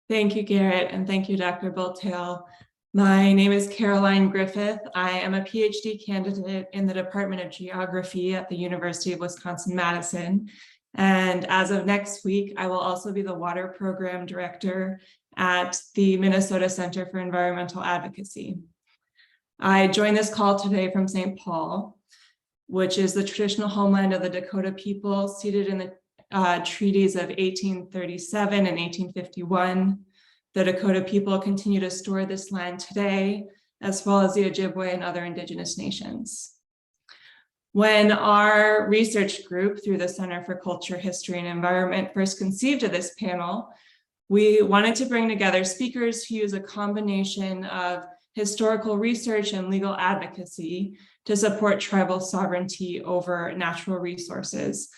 Thank you, Garrett, and thank you, Dr. Bulltail. My name is Caroline Griffith. I am a PhD candidate in the Department of Geography at the University of Wisconsin-Madison. And as of next week, I will also be the Water Program Director at the Minnesota Center for Environmental Advocacy. I joined this call today from St. Paul, which is the traditional homeland of the Dakota people, seated in the treaties of 1837 and 1851. The Dakota people continue to store this land today, as well as the Ojibwe and other Indigenous nations. When our research group through the Center for Culture, History, and Environment first conceived of this panel, we wanted to bring together speakers who use a combination of historical research and legal advocacy to support tribal sovereignty over natural resources,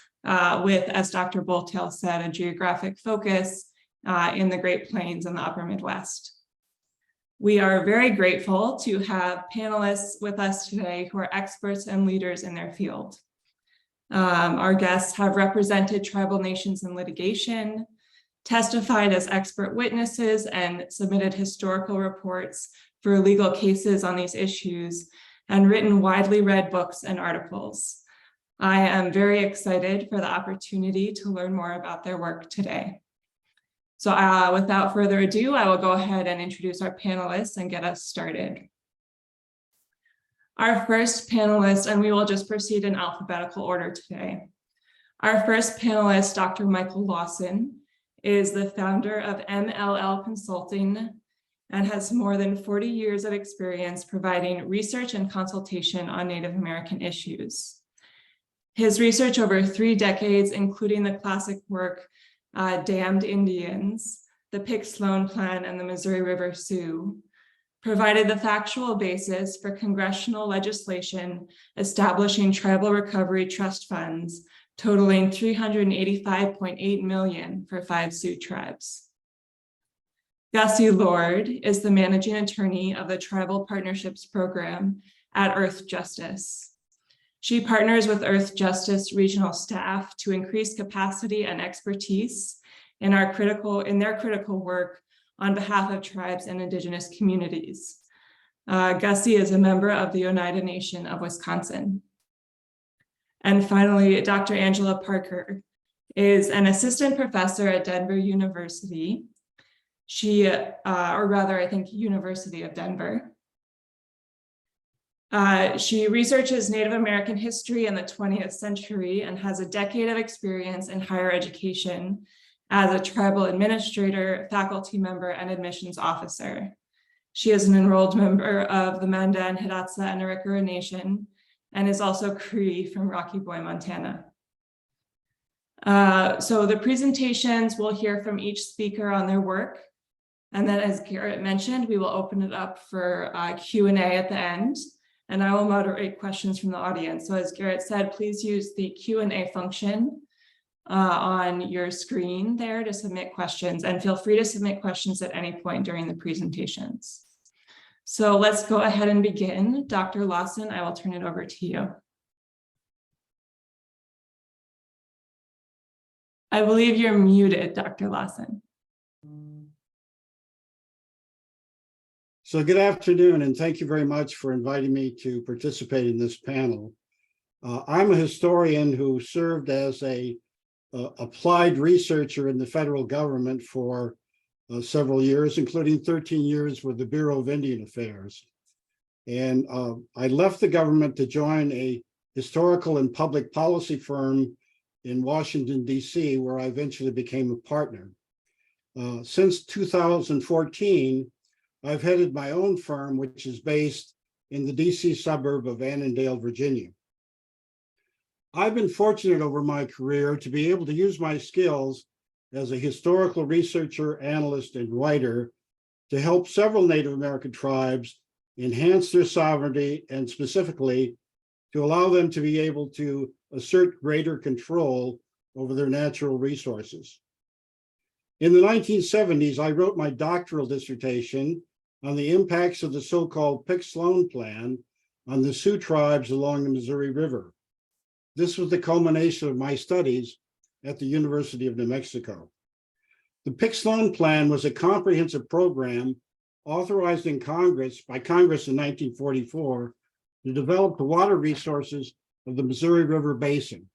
with, as Dr. Bulltail said, a geographic focus in the Great Plains and the Upper Midwest. We are very grateful to have panelists with us today who are experts and leaders in their field. Our guests have represented tribal nations in litigation, testified as expert witnesses, and submitted historical reports for legal cases on these issues, and written widely read books and articles. I am very excited for the opportunity to learn more about their work today. So without further ado, I will go ahead and introduce our panelists and get us started. Our first panelist, and we will just proceed in alphabetical order today. Our first panelist, Dr. Michael Lawson, is the founder of MLL Consulting and has more than 40 years of experience providing research and consultation on Native American issues. His research over 3 decades, including the classic work, Damned Indians, the Pick-Sloan Plan, and the Missouri River Sioux, provided the factual basis for congressional legislation establishing tribal recovery trust funds totaling $385.8 million for 5 Sioux tribes. Gussie Lord is the managing attorney of the Tribal Partnerships Program at Earthjustice. She partners with Earthjustice regional staff to increase capacity and expertise in their critical work on behalf of tribes and Indigenous communities. Gussie is a member of the Oneida Nation of Wisconsin. And finally, Dr. Angela Parker is an assistant professor at Denver University. She, or rather, I think University of Denver. She researches Native American history in the 20th century and has a decade of experience in higher education as a tribal administrator, faculty member, and admissions officer. She is an enrolled member of the Mandan, Hidatsa, and Arikara Nation, and is also Cree from Rocky Boy, Montana. So the presentations, we'll hear from each speaker on their work. And then, as Garrett mentioned, we will open it up for Q&A at the end. And I will moderate questions from the audience. So as Garrett said, please use the Q&A function on your screen there to submit questions, and feel free to submit questions at any point during the presentations. So let's go ahead and begin. Dr. Lawson, I will turn it over to you. I believe you're muted, Dr. Lawson. So good afternoon, and thank you very much for inviting me to participate in this panel. I'm a historian who served as a applied researcher in the federal government for several years, including 13 years with the Bureau of Indian Affairs. And I left the government to join a historical and public policy firm in Washington, D.C., where I eventually became a partner. Since 2014, I've headed my own firm, which is based in the DC suburb of Annandale, Virginia. I've been fortunate over my career to be able to use my skills as a historical researcher, analyst, and writer to help several Native American tribes enhance their sovereignty, and specifically to allow them to be able to assert greater control over their natural resources. In the 1970s, I wrote my doctoral dissertation on the impacts of the so-called Pick-Sloan Plan on the Sioux tribes along the Missouri River. This was the culmination of my studies at the University of New Mexico. The Pick-Sloan Plan was a comprehensive program authorized by Congress in 1944 to develop the water resources of the Missouri River Basin.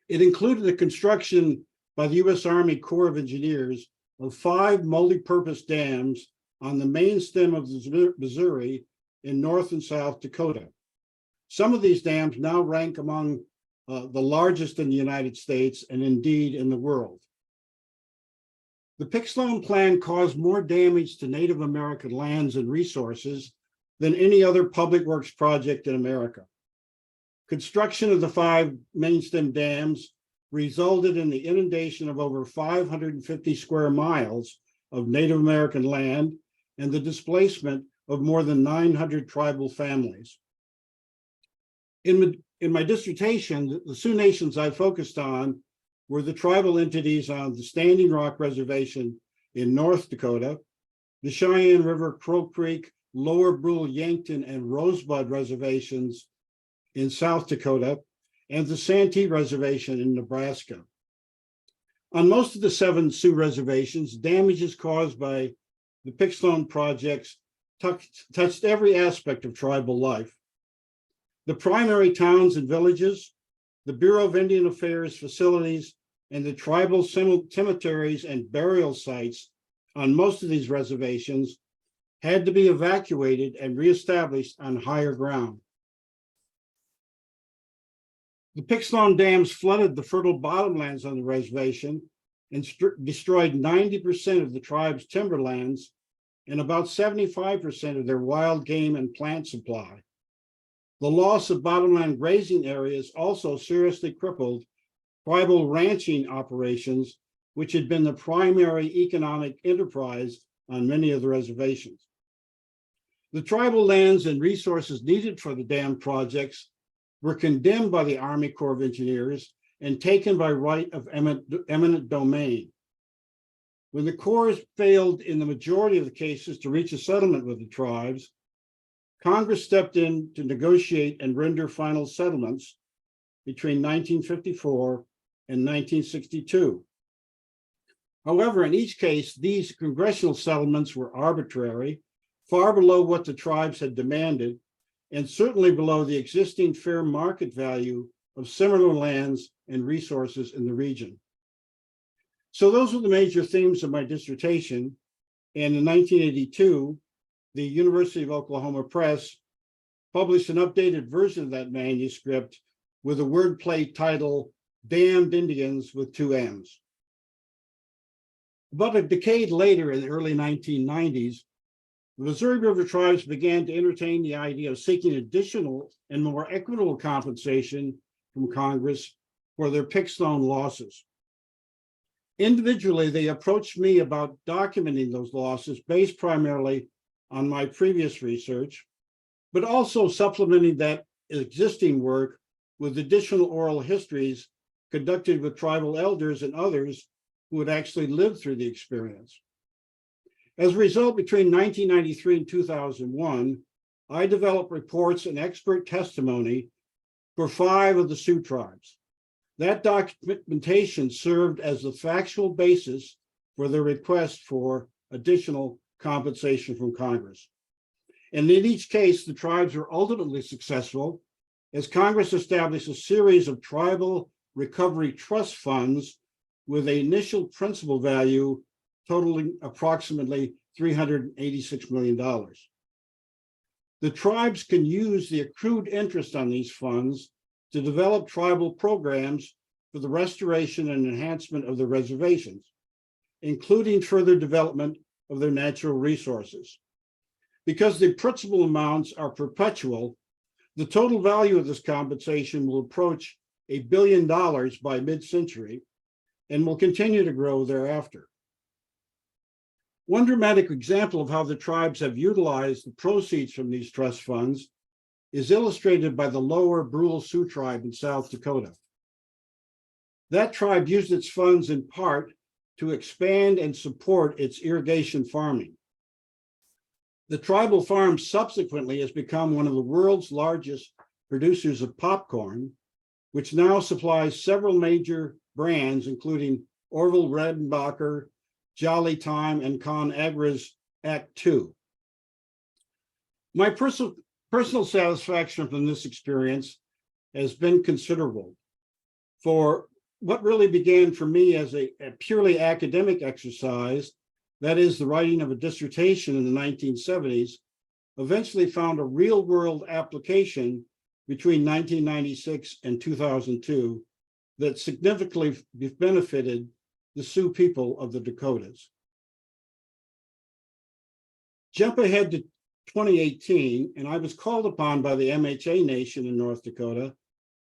It included the construction by the U.S. Army Corps of Engineers of 5 multi-purpose dams on the main stem of the Missouri in North and South Dakota. Some of these dams now rank among the largest in the United States and indeed in the world. The Pick-Sloan Plan caused more damage to Native American lands and resources than any other public works project in America. Construction of the 5 main stem dams resulted in the inundation of over 550 square miles of Native American land and the displacement of more than 900 tribal families. In my dissertation, the Sioux nations I focused on were the tribal entities on the Standing Rock Reservation in North Dakota, the Cheyenne River, Crow Creek, Lower Brule, Yankton, and Rosebud reservations in South Dakota, and the Santee Reservation in Nebraska. On most of the 7 Sioux reservations, damages caused by the Pick-Sloan projects touched every aspect of tribal life. The primary towns and villages, the Bureau of Indian Affairs facilities, and the tribal cemeteries and burial sites on most of these reservations had to be evacuated and reestablished on higher ground. The Pick-Sloan dams flooded the fertile bottomlands on the reservation and destroyed 90% of the tribe's timberlands and about 75% of their wild game and plant supply. The loss of bottomland grazing areas also seriously crippled tribal ranching operations, which had been the primary economic enterprise on many of the reservations. The tribal lands and resources needed for the dam projects were condemned by the Army Corps of Engineers and taken by right of eminent domain. When the Corps failed in the majority of the cases to reach a settlement with the tribes, Congress stepped in to negotiate and render final settlements between 1954 and 1962. However, in each case, these congressional settlements were arbitrary, far below what the tribes had demanded, and certainly below the existing fair market value of similar lands and resources in the region. So those were the major themes of my dissertation. And in 1982, the University of Oklahoma Press published an updated version of that manuscript with a wordplay title, Damned Indians with 2 M's. About a decade later, in the early 1990s, the Missouri River tribes began to entertain the idea of seeking additional and more equitable compensation from Congress for their Pick-Sloan losses. Individually, they approached me about documenting those losses based primarily on my previous research, but also supplementing that existing work with additional oral histories conducted with tribal elders and others who had actually lived through the experience. As a result, between 1993 and 2001, I developed reports and expert testimony for 5 of the Sioux tribes. That documentation served as the factual basis for the request for additional compensation from Congress. And in each case, the tribes were ultimately successful as Congress established a series of tribal recovery trust funds with an initial principal value totaling approximately $386 million. The tribes can use the accrued interest on these funds to develop tribal programs for the restoration and enhancement of the reservations, including further development of their natural resources. Because the principal amounts are perpetual, the total value of this compensation will approach $1 billion by mid-century and will continue to grow thereafter. One dramatic example of how the tribes have utilized the proceeds from these trust funds is illustrated by the Lower Brule Sioux tribe in South Dakota. That tribe used its funds in part to expand and support its irrigation farming. The tribal farm subsequently has become one of the world's largest producers of popcorn, which now supplies several major brands, including Orville Redenbacher, Jolly Time, and ConAgra's Act 2. My personal satisfaction from this experience has been considerable. For what really began for me as a purely academic exercise, that is the writing of a dissertation in the 1970s, eventually found a real-world application between 1996 and 2002 that significantly benefited the Sioux people of the Dakotas. Jump ahead to 2018, and I was called upon by the MHA Nation in North Dakota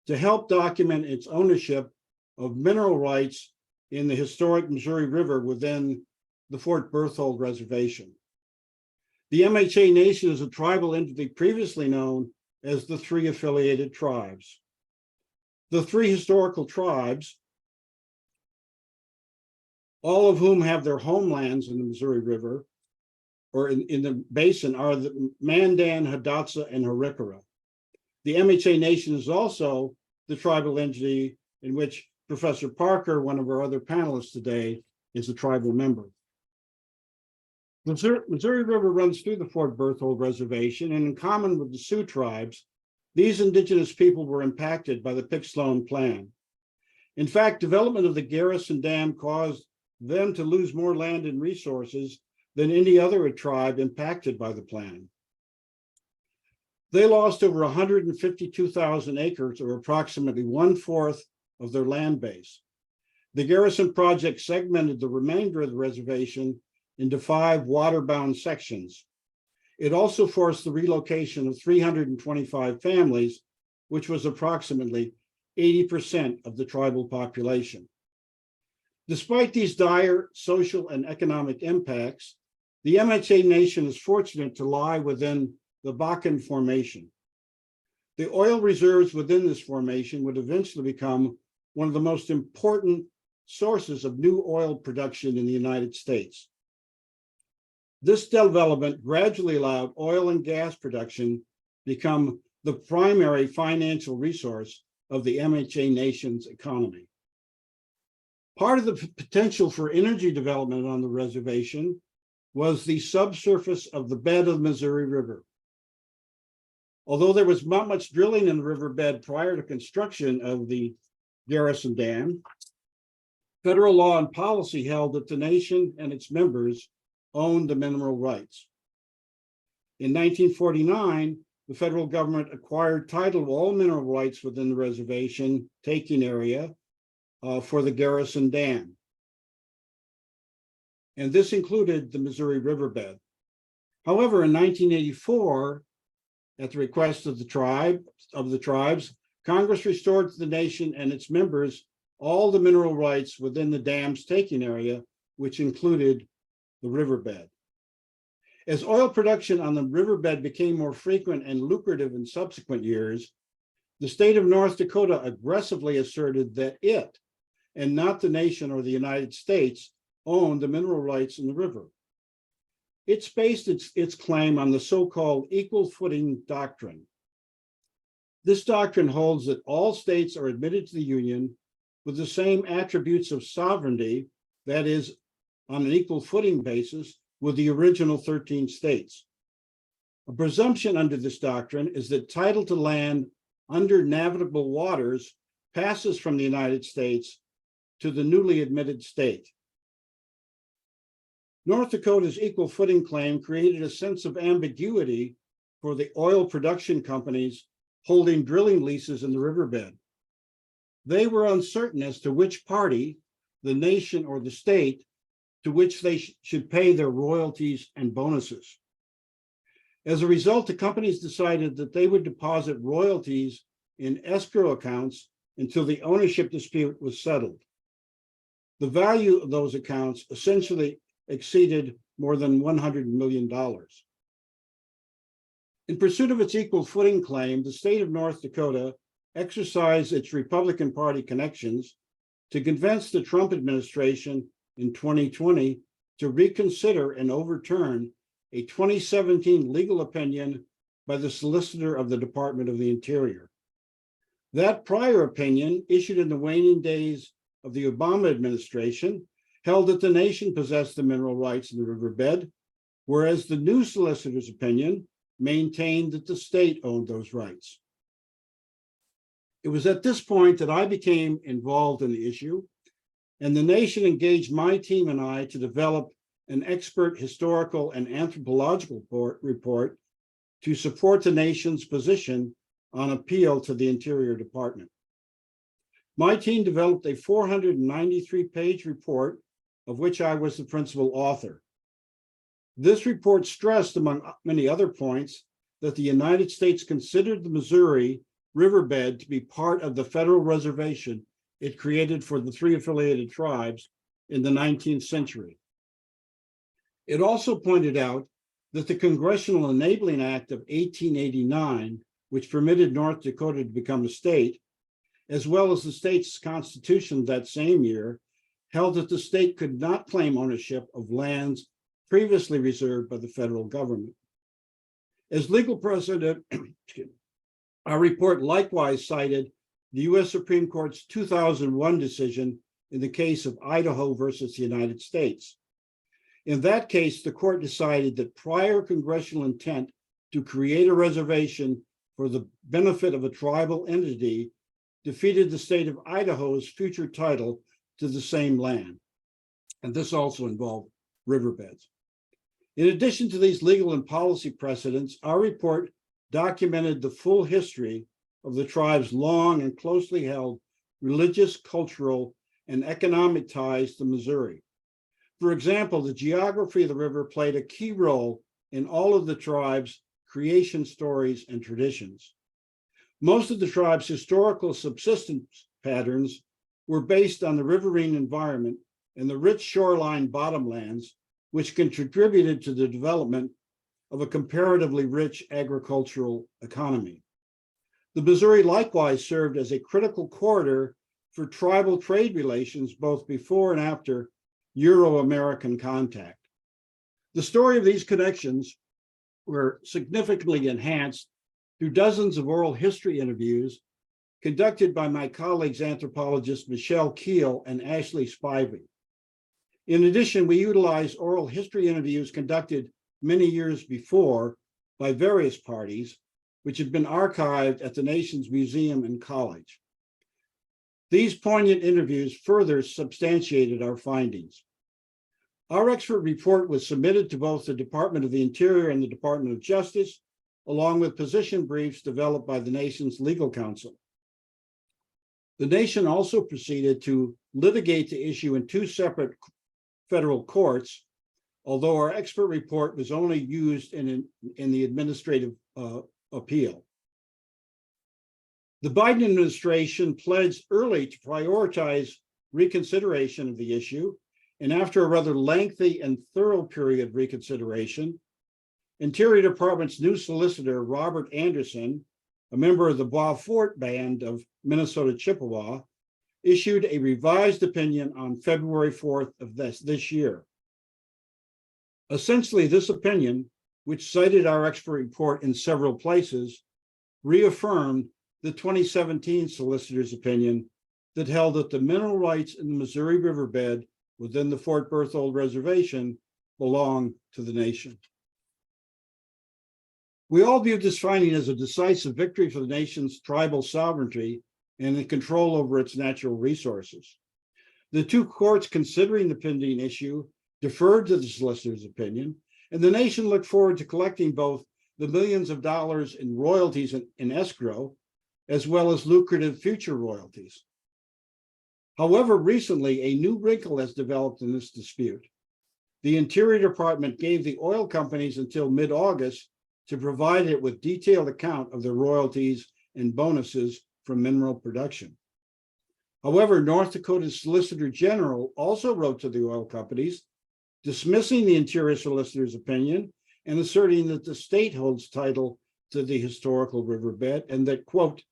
to help document its ownership of mineral rights in the historic Missouri River within the Fort Berthold Reservation. The MHA Nation is a tribal entity previously known as the Three Affiliated Tribes. The three historical tribes, all of whom have their homelands in the Missouri River or in the basin, are the Mandan, Hidatsa, and Harikara. The MHA Nation is also the tribal entity in which Professor Parker, one of our other panelists today, is a tribal member. The Missouri River runs through the Fort Berthold Reservation, and in common with the Sioux tribes, these indigenous people were impacted by the Pick-Sloan Plan. In fact, development of the Garrison Dam caused them to lose more land and resources than any other tribe impacted by the plan. They lost over 152,000 acres, or approximately 1/4 of their land base. The Garrison Project segmented the remainder of the reservation into 5 waterbound sections. It also forced the relocation of 325 families, which was approximately 80% of the tribal population. Despite these dire social and economic impacts, the MHA Nation is fortunate to lie within the Bakken Formation. The oil reserves within this formation would eventually become one of the most important sources of new oil production in the United States. This development gradually allowed oil and gas production become the primary financial resource of the MHA Nation's economy. Part of the potential for energy development on the reservation was the subsurface of the bed of the Missouri River. Although there was not much drilling in the riverbed prior to construction of the Garrison Dam, federal law and policy held that the nation and its members owned the mineral rights. In 1949, the federal government acquired title of all mineral rights within the reservation taking area for the Garrison Dam. And this included the Missouri riverbed. However, in 1984, at the request of the tribes, Congress restored to the nation and its members all the mineral rights within the dam's taking area, which included the riverbed. As oil production on the riverbed became more frequent and lucrative in subsequent years, the state of North Dakota aggressively asserted that it, and not the nation or the United States, owned the mineral rights in the river. It's based its claim on the so-called equal footing doctrine. This doctrine holds that all states are admitted to the Union with the same attributes of sovereignty, that is, on an equal footing basis with the original 13 states. A presumption under this doctrine is that title to land under navigable waters passes from the United States to the newly admitted state. North Dakota's equal footing claim created a sense of ambiguity for the oil production companies holding drilling leases in the riverbed. They were uncertain as to which party, the nation or the state, to which they should pay their royalties and bonuses. As a result, the companies decided that they would deposit royalties in escrow accounts until the ownership dispute was settled. The value of those accounts essentially exceeded more than $100 million. In pursuit of its equal footing claim, the state of North Dakota exercised its Republican Party connections to convince the Trump administration in 2020 to reconsider and overturn a 2017 legal opinion by the solicitor of the Department of the Interior. That prior opinion, issued in the waning days of the Obama administration held that the nation possessed the mineral rights in the riverbed, whereas the new solicitor's opinion maintained that the state owned those rights. It was at this point that I became involved in the issue, and the nation engaged my team and I to develop an expert historical and anthropological report to support the nation's position on appeal to the Interior Department. My team developed a 493-page report, of which I was the principal author. This report stressed, among many other points, that the United States considered the Missouri riverbed to be part of the federal reservation it created for the three affiliated tribes in the 19th century. It also pointed out that the Congressional Enabling Act of 1889, which permitted North Dakota to become a state, as well as the state's constitution that same year, held that the state could not claim ownership of lands previously reserved by the federal government. As legal precedent, our report likewise cited the U.S. Supreme Court's 2001 decision in the case of Idaho versus the United States. In that case, the court decided that prior congressional intent to create a reservation for the benefit of a tribal entity defeated the state of Idaho's future title to the same land. And this also involved riverbeds. In addition to these legal and policy precedents, our report documented the full history of the tribe's long and closely held religious, cultural, and economic ties to Missouri. For example, the geography of the river played a key role in all of the tribe's creation stories and traditions. Most of the tribe's historical subsistence patterns were based on the riverine environment and the rich shoreline bottomlands, which contributed to the development of a comparatively rich agricultural economy. The Missouri likewise served as a critical corridor for tribal trade relations both before and after Euro-American contact. The story of these connections were significantly enhanced through dozens of oral history interviews conducted by my colleagues, anthropologists Michelle Keel and Ashley Spivey. In addition, we utilized oral history interviews conducted many years before by various parties, which have been archived at the nation's museum and college. These poignant interviews further substantiated our findings. Our expert report was submitted to both the Department of the Interior and the Department of Justice, along with position briefs developed by the nation's legal counsel. The nation also proceeded to litigate the issue in two separate federal courts, although our expert report was only used in the administrative appeal. The Biden administration pledged early to prioritize reconsideration of the issue, and after a rather lengthy and thorough period of reconsideration, Interior Department's new solicitor, Robert Anderson, a member of the Bois Forte Band of Minnesota Chippewa, issued a revised opinion on February 4th of this year. Essentially, this opinion, which cited our expert report in several places, reaffirmed the 2017 solicitor's opinion that held that the mineral rights in the Missouri riverbed within the Fort Berthold Reservation belong to the nation. We all viewed this finding as a decisive victory for the nation's tribal sovereignty and the control over its natural resources. The two courts considering the pending issue deferred to the solicitor's opinion, and the nation looked forward to collecting both the millions of dollars in royalties in escrow, as well as lucrative future royalties. However, recently, a new wrinkle has developed in this dispute. The Interior Department gave the oil companies until mid-August to provide it with detailed account of their royalties and bonuses from mineral production. However, North Dakota's Solicitor General also wrote to the oil companies, dismissing the Interior Solicitor's opinion and asserting that the state holds title to the historical riverbed and that, quote,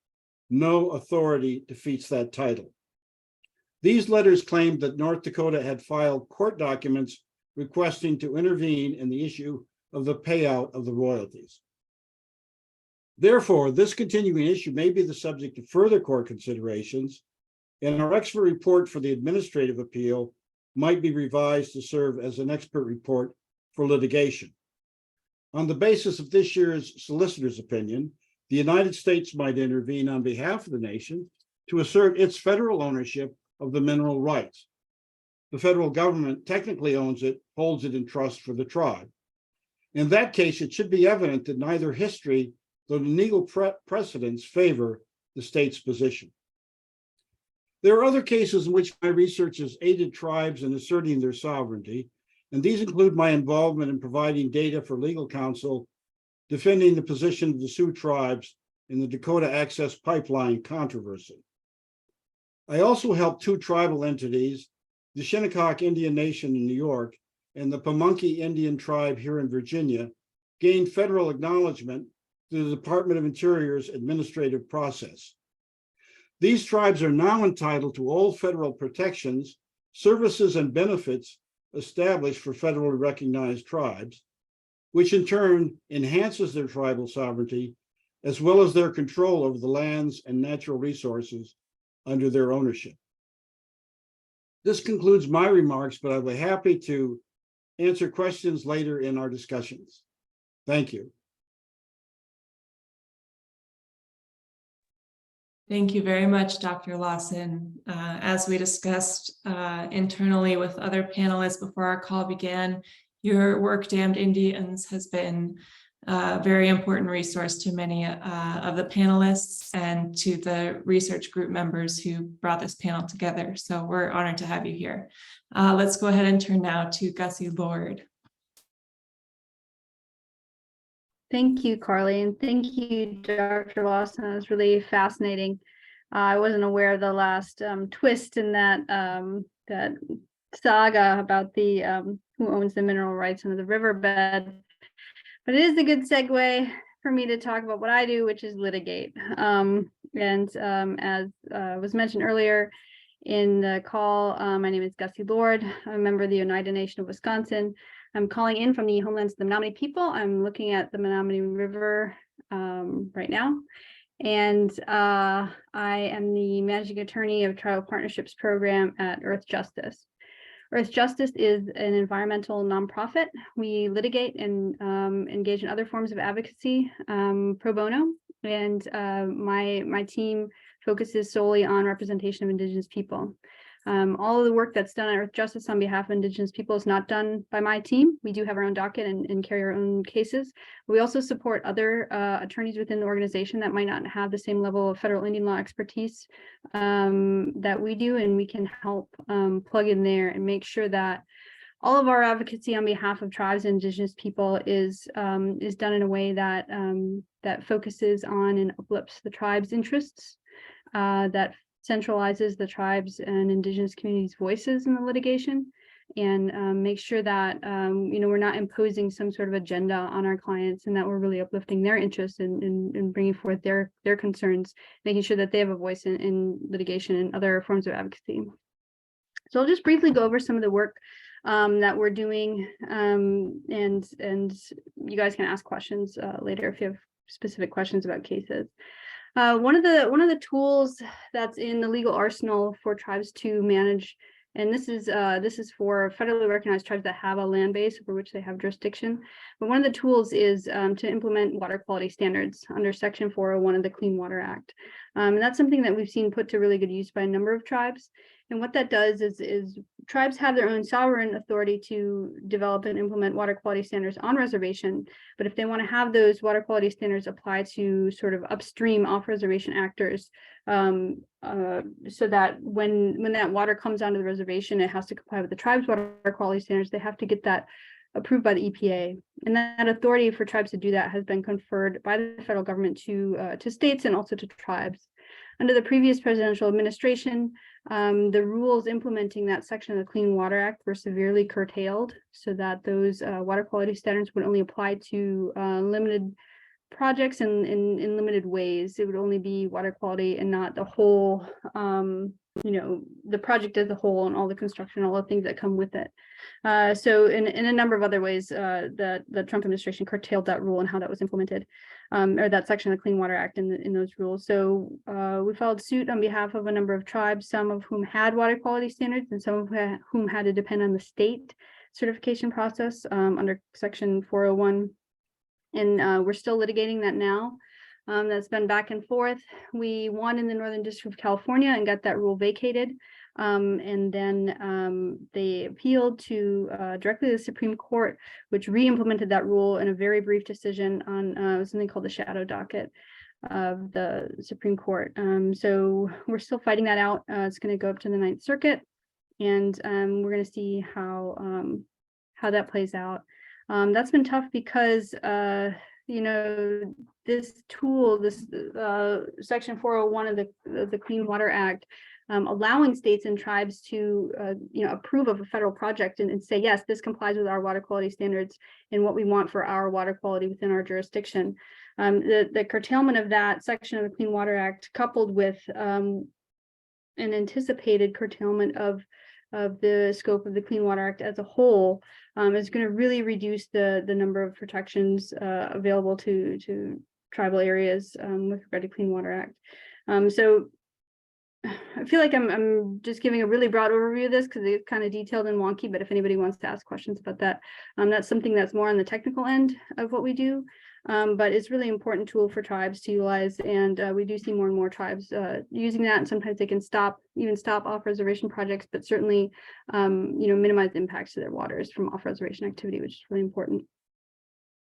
no authority defeats that title. These letters claimed that North Dakota had filed court documents requesting to intervene in the issue of the payout of the royalties. Therefore, this continuing issue may be the subject of further court considerations, and our expert report for the administrative appeal might be revised to serve as an expert report for litigation. On the basis of this year's solicitor's opinion, the United States might intervene on behalf of the nation to assert its federal ownership of the mineral rights. The federal government technically owns it, holds it in trust for the tribe. In that case, it should be evident that neither history nor the legal precedents favor the state's position. There are other cases in which my research has aided tribes in asserting their sovereignty, and these include my involvement in providing data for legal counsel, defending the position of the Sioux tribes in the Dakota Access Pipeline controversy. I also helped two tribal entities, the Shinnecock Indian Nation in New York and the Pamunkey Indian Tribe here in Virginia, gain federal acknowledgement through the Department of Interior's administrative process. These tribes are now entitled to all federal protections, services, and benefits established for federally recognized tribes, which in turn enhances their tribal sovereignty, as well as their control over the lands and natural resources under their ownership. This concludes my remarks, but I'll be happy to answer questions later in our discussions. Thank you. Thank you very much, Dr. Lawson. As we discussed internally with other panelists before our call began, your work, Damned Indians, has been a very important resource to many of the panelists and to the research group members who brought this panel together. So we're honored to have you here. Let's go ahead and turn now to Gussie Lord. Thank you, Carly, and thank you, Dr. Lawson. It was really fascinating. I wasn't aware of the last twist in that that saga about the who owns the mineral rights under the riverbed. But it is a good segue for me to talk about what I do, which is litigate. As was mentioned earlier in the call, my name is Gussie Lord. I'm a member of the Oneida Nation of Wisconsin. I'm calling in from the Homelands of the Menominee people. I'm looking at the Menominee River right now. And I am the managing attorney of Tribal Partnerships Program at Earthjustice. Earthjustice is an environmental nonprofit. We litigate and engage in other forms of advocacy pro bono. And my team focuses solely on representation of Indigenous people. All of the work that's done at Earthjustice on behalf of Indigenous people is not done by my team. We do have our own docket and carry our own cases. We also support other attorneys within the organization that might not have the same level of federal Indian law expertise that we do, and we can help plug in there and make sure that all of our advocacy on behalf of tribes and Indigenous people is done in a way that that focuses on and uplifts the tribe's interests, that centralizes the tribes and Indigenous communities' voices in the litigation, and make sure that we're not imposing some sort of agenda on our clients, and that we're really uplifting their interests and bringing forth their concerns, making sure that they have a voice in litigation and other forms of advocacy. So I'll just briefly go over some of the work that we're doing, and you guys can ask questions later if you have specific questions about cases. One of the tools that's in the legal arsenal for tribes to manage, and this is for federally recognized tribes that have a land base over which they have jurisdiction. But one of the tools is to implement water quality standards under Section 401 of the Clean Water Act. And that's something that we've seen put to really good use by a number of tribes. And what that does is tribes have their own sovereign authority to develop and implement water quality standards on reservation. But if they want to have those water quality standards apply to sort of upstream off-reservation actors, so that when that water comes onto the reservation, it has to comply with the tribe's water quality standards, they have to get that approved by the EPA. And that authority for tribes to do that has been conferred by the federal government to states and also to tribes. Under the previous presidential administration, the rules implementing that section of the Clean Water Act were severely curtailed so that those water quality standards would only apply to limited projects in limited ways. It would only be water quality and not the whole, the project as a whole and all the construction, all the things that come with it. So in a number of other ways, the Trump administration curtailed that rule and how that was implemented. or that section of the Clean Water Act in those rules. So we filed suit on behalf of a number of tribes, some of whom had water quality standards and some of whom had to depend on the state certification process under Section 401. And we're still litigating that now. That's been back and forth. We won in the Northern District of California and got that rule vacated. And then they appealed to directly to the Supreme Court, which re-implemented that rule in a very brief decision on something called the shadow docket of the Supreme Court. So we're still fighting that out. It's going to go up to the Ninth Circuit, and we're going to see how that plays out. That's been tough because this tool, this Section 401 of the Clean Water Act, allowing states and tribes to approve of a federal project and say, yes, this complies with our water quality standards and what we want for our water quality within our jurisdiction. The curtailment of that section of the Clean Water Act, coupled with an anticipated curtailment of the scope of the Clean Water Act as a whole, is going to really reduce the number of protections available to tribal areas with regard to Clean Water Act. So I feel like I'm just giving a really broad overview of this because it's kind of detailed and wonky, but if anybody wants to ask questions about that, that's something that's more on the technical end of what we do. But it's really important tool for tribes to utilize, and we do see more and more tribes using that, and sometimes they can stop off-reservation projects, but certainly minimize the impacts to their waters from off-reservation activity, which is really important.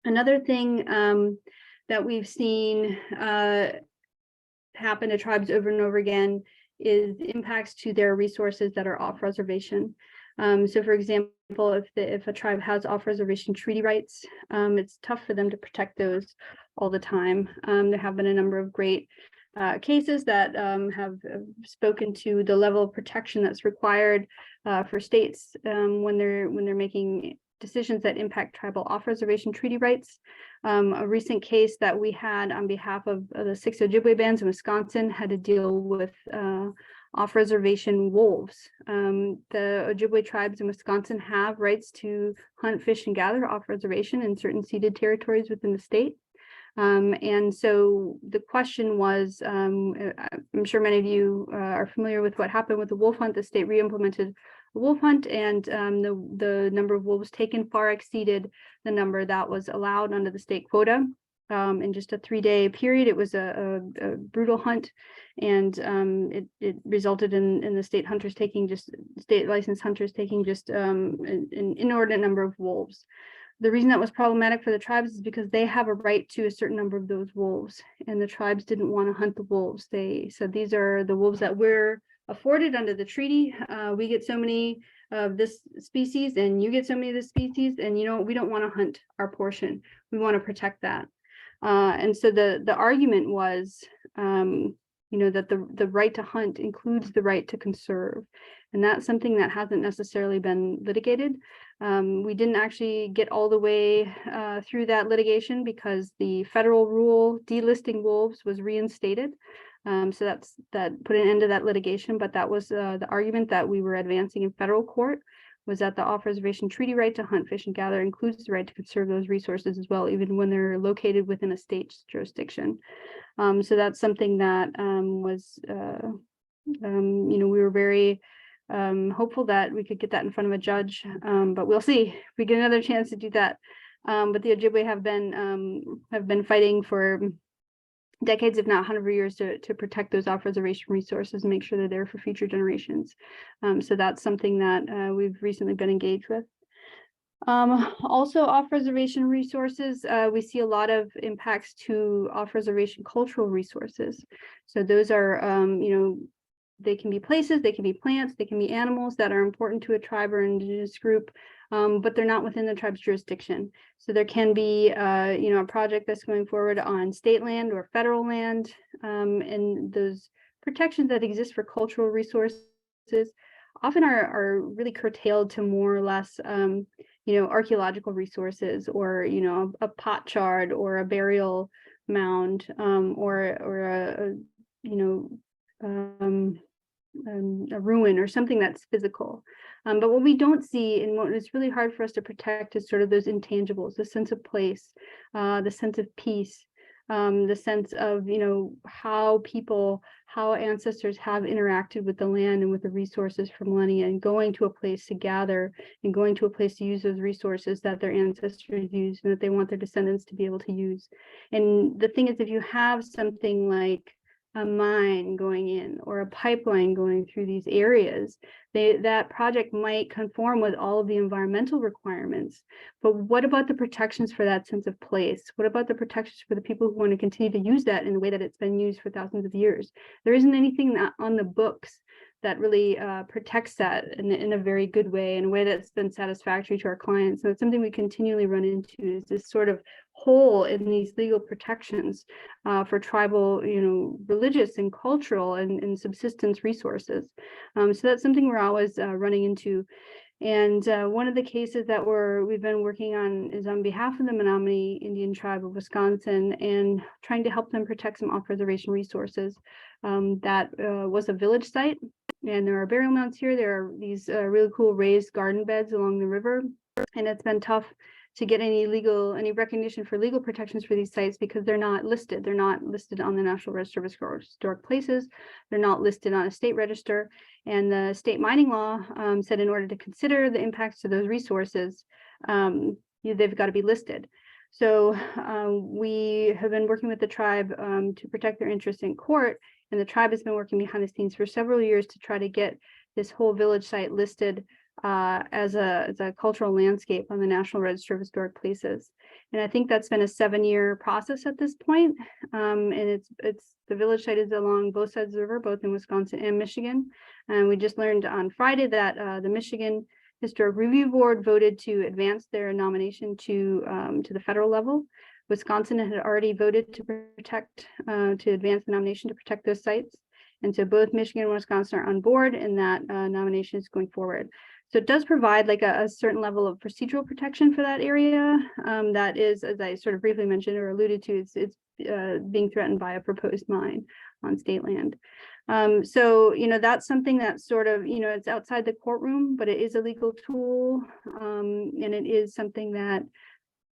Another thing that we've seen happen to tribes over and over again is impacts to their resources that are off-reservation. So for example, if a tribe has off-reservation treaty rights, it's tough for them to protect those all the time. There have been a number of great cases that have spoken to the level of protection that's required for states when they're making decisions that impact tribal off-reservation treaty rights. A recent case that we had on behalf of the 6 Ojibwe bands in Wisconsin had to deal with off-reservation wolves. The Ojibwe tribes in Wisconsin have rights to hunt, fish, and gather off-reservation in certain ceded territories within the state. And so the question was, I'm sure many of you are familiar with what happened with the wolf hunt. The state re-implemented the wolf hunt, and the number of wolves taken far exceeded the number that was allowed under the state quota. In just a 3-day period, it was a brutal hunt, and it resulted in the state licensed hunters taking just an inordinate number of wolves. The reason that was problematic for the tribes is because they have a right to a certain number of those wolves, and the tribes didn't want to hunt the wolves. They said, these are the wolves that we're afforded under the treaty. We get so many of this species, and you get so many of this species, and we don't want to hunt our portion. We want to protect that. And so the argument was, that the right to hunt includes the right to conserve. And that's something that hasn't necessarily been litigated. We didn't actually get all the way through that litigation because the federal rule delisting wolves was reinstated. So that put an end to that litigation, but that was the argument that we were advancing in federal court, was that the off-reservation treaty right to hunt, fish, and gather includes the right to conserve those resources as well, even when they're located within a state's jurisdiction. So that's something that was, we were very hopeful that we could get that in front of a judge, but we'll see if we get another chance to do that. But the Ojibwe have been fighting for decades, if not 100 years, to protect those off-reservation resources and make sure they're there for future generations. So that's something that we've recently been engaged with. Also, off-reservation resources, we see a lot of impacts to off-reservation cultural resources. So those are, they can be places, they can be plants, they can be animals that are important to a tribe or indigenous group, but they're not within the tribe's jurisdiction. So there can be, a project that's going forward on state land or federal land, and those protections that exist for cultural resources often are really curtailed to more or less, archaeological resources, or, a pot shard or a burial mound, or a ruin or something that's physical. But what we don't see, and what is really hard for us to protect, is sort of those intangibles, the sense of place, the sense of peace, the sense of, how ancestors have interacted with the land and with the resources for millennia, and going to a place to gather and going to a place to use those resources that their ancestors used and that they want their descendants to be able to use. And the thing is, if you have something like a mine going in or a pipeline going through these areas, that project might conform with all of the environmental requirements. But what about the protections for that sense of place? What about the protections for the people who want to continue to use that in the way that it's been used for thousands of years? There isn't anything on the books that really protects that in a very good way, in a way that's been satisfactory to our clients. So it's something we continually run into, is this sort of hole in these legal protections for tribal, religious and cultural and subsistence resources. So that's something we're always running into. And one of the cases that we've been working on is on behalf of the Menominee Indian Tribe of Wisconsin, and trying to help them protect some off-reservation resources. That was a village site, and there are burial mounds here. There are these really cool raised garden beds along the river, and it's been tough to get any recognition for legal protections for these sites because they're not listed. They're not listed on the National Register of Historic Places. They're not listed on a state register. And the state mining law said in order to consider the impacts to those resources, they've got to be listed. So we have been working with the tribe to protect their interests in court, and the tribe has been working behind the scenes for several years to try to get this whole village site listed as a cultural landscape on the National Register of Historic Places. And I think that's been a 7-year process at this point. And it's the village site is along both sides of the river, both in Wisconsin and Michigan. And we just learned on Friday that the Michigan Historic Review Board voted to advance their nomination to the federal level. Wisconsin had already voted to advance the nomination to protect those sites. And so both Michigan and Wisconsin are on board, and that nomination is going forward. So it does provide like a certain level of procedural protection for that area. That is, as I sort of briefly mentioned or alluded to, it's being threatened by a proposed mine on state land. So, that's something that's sort of, it's outside the courtroom, but it is a legal tool. And it is something that,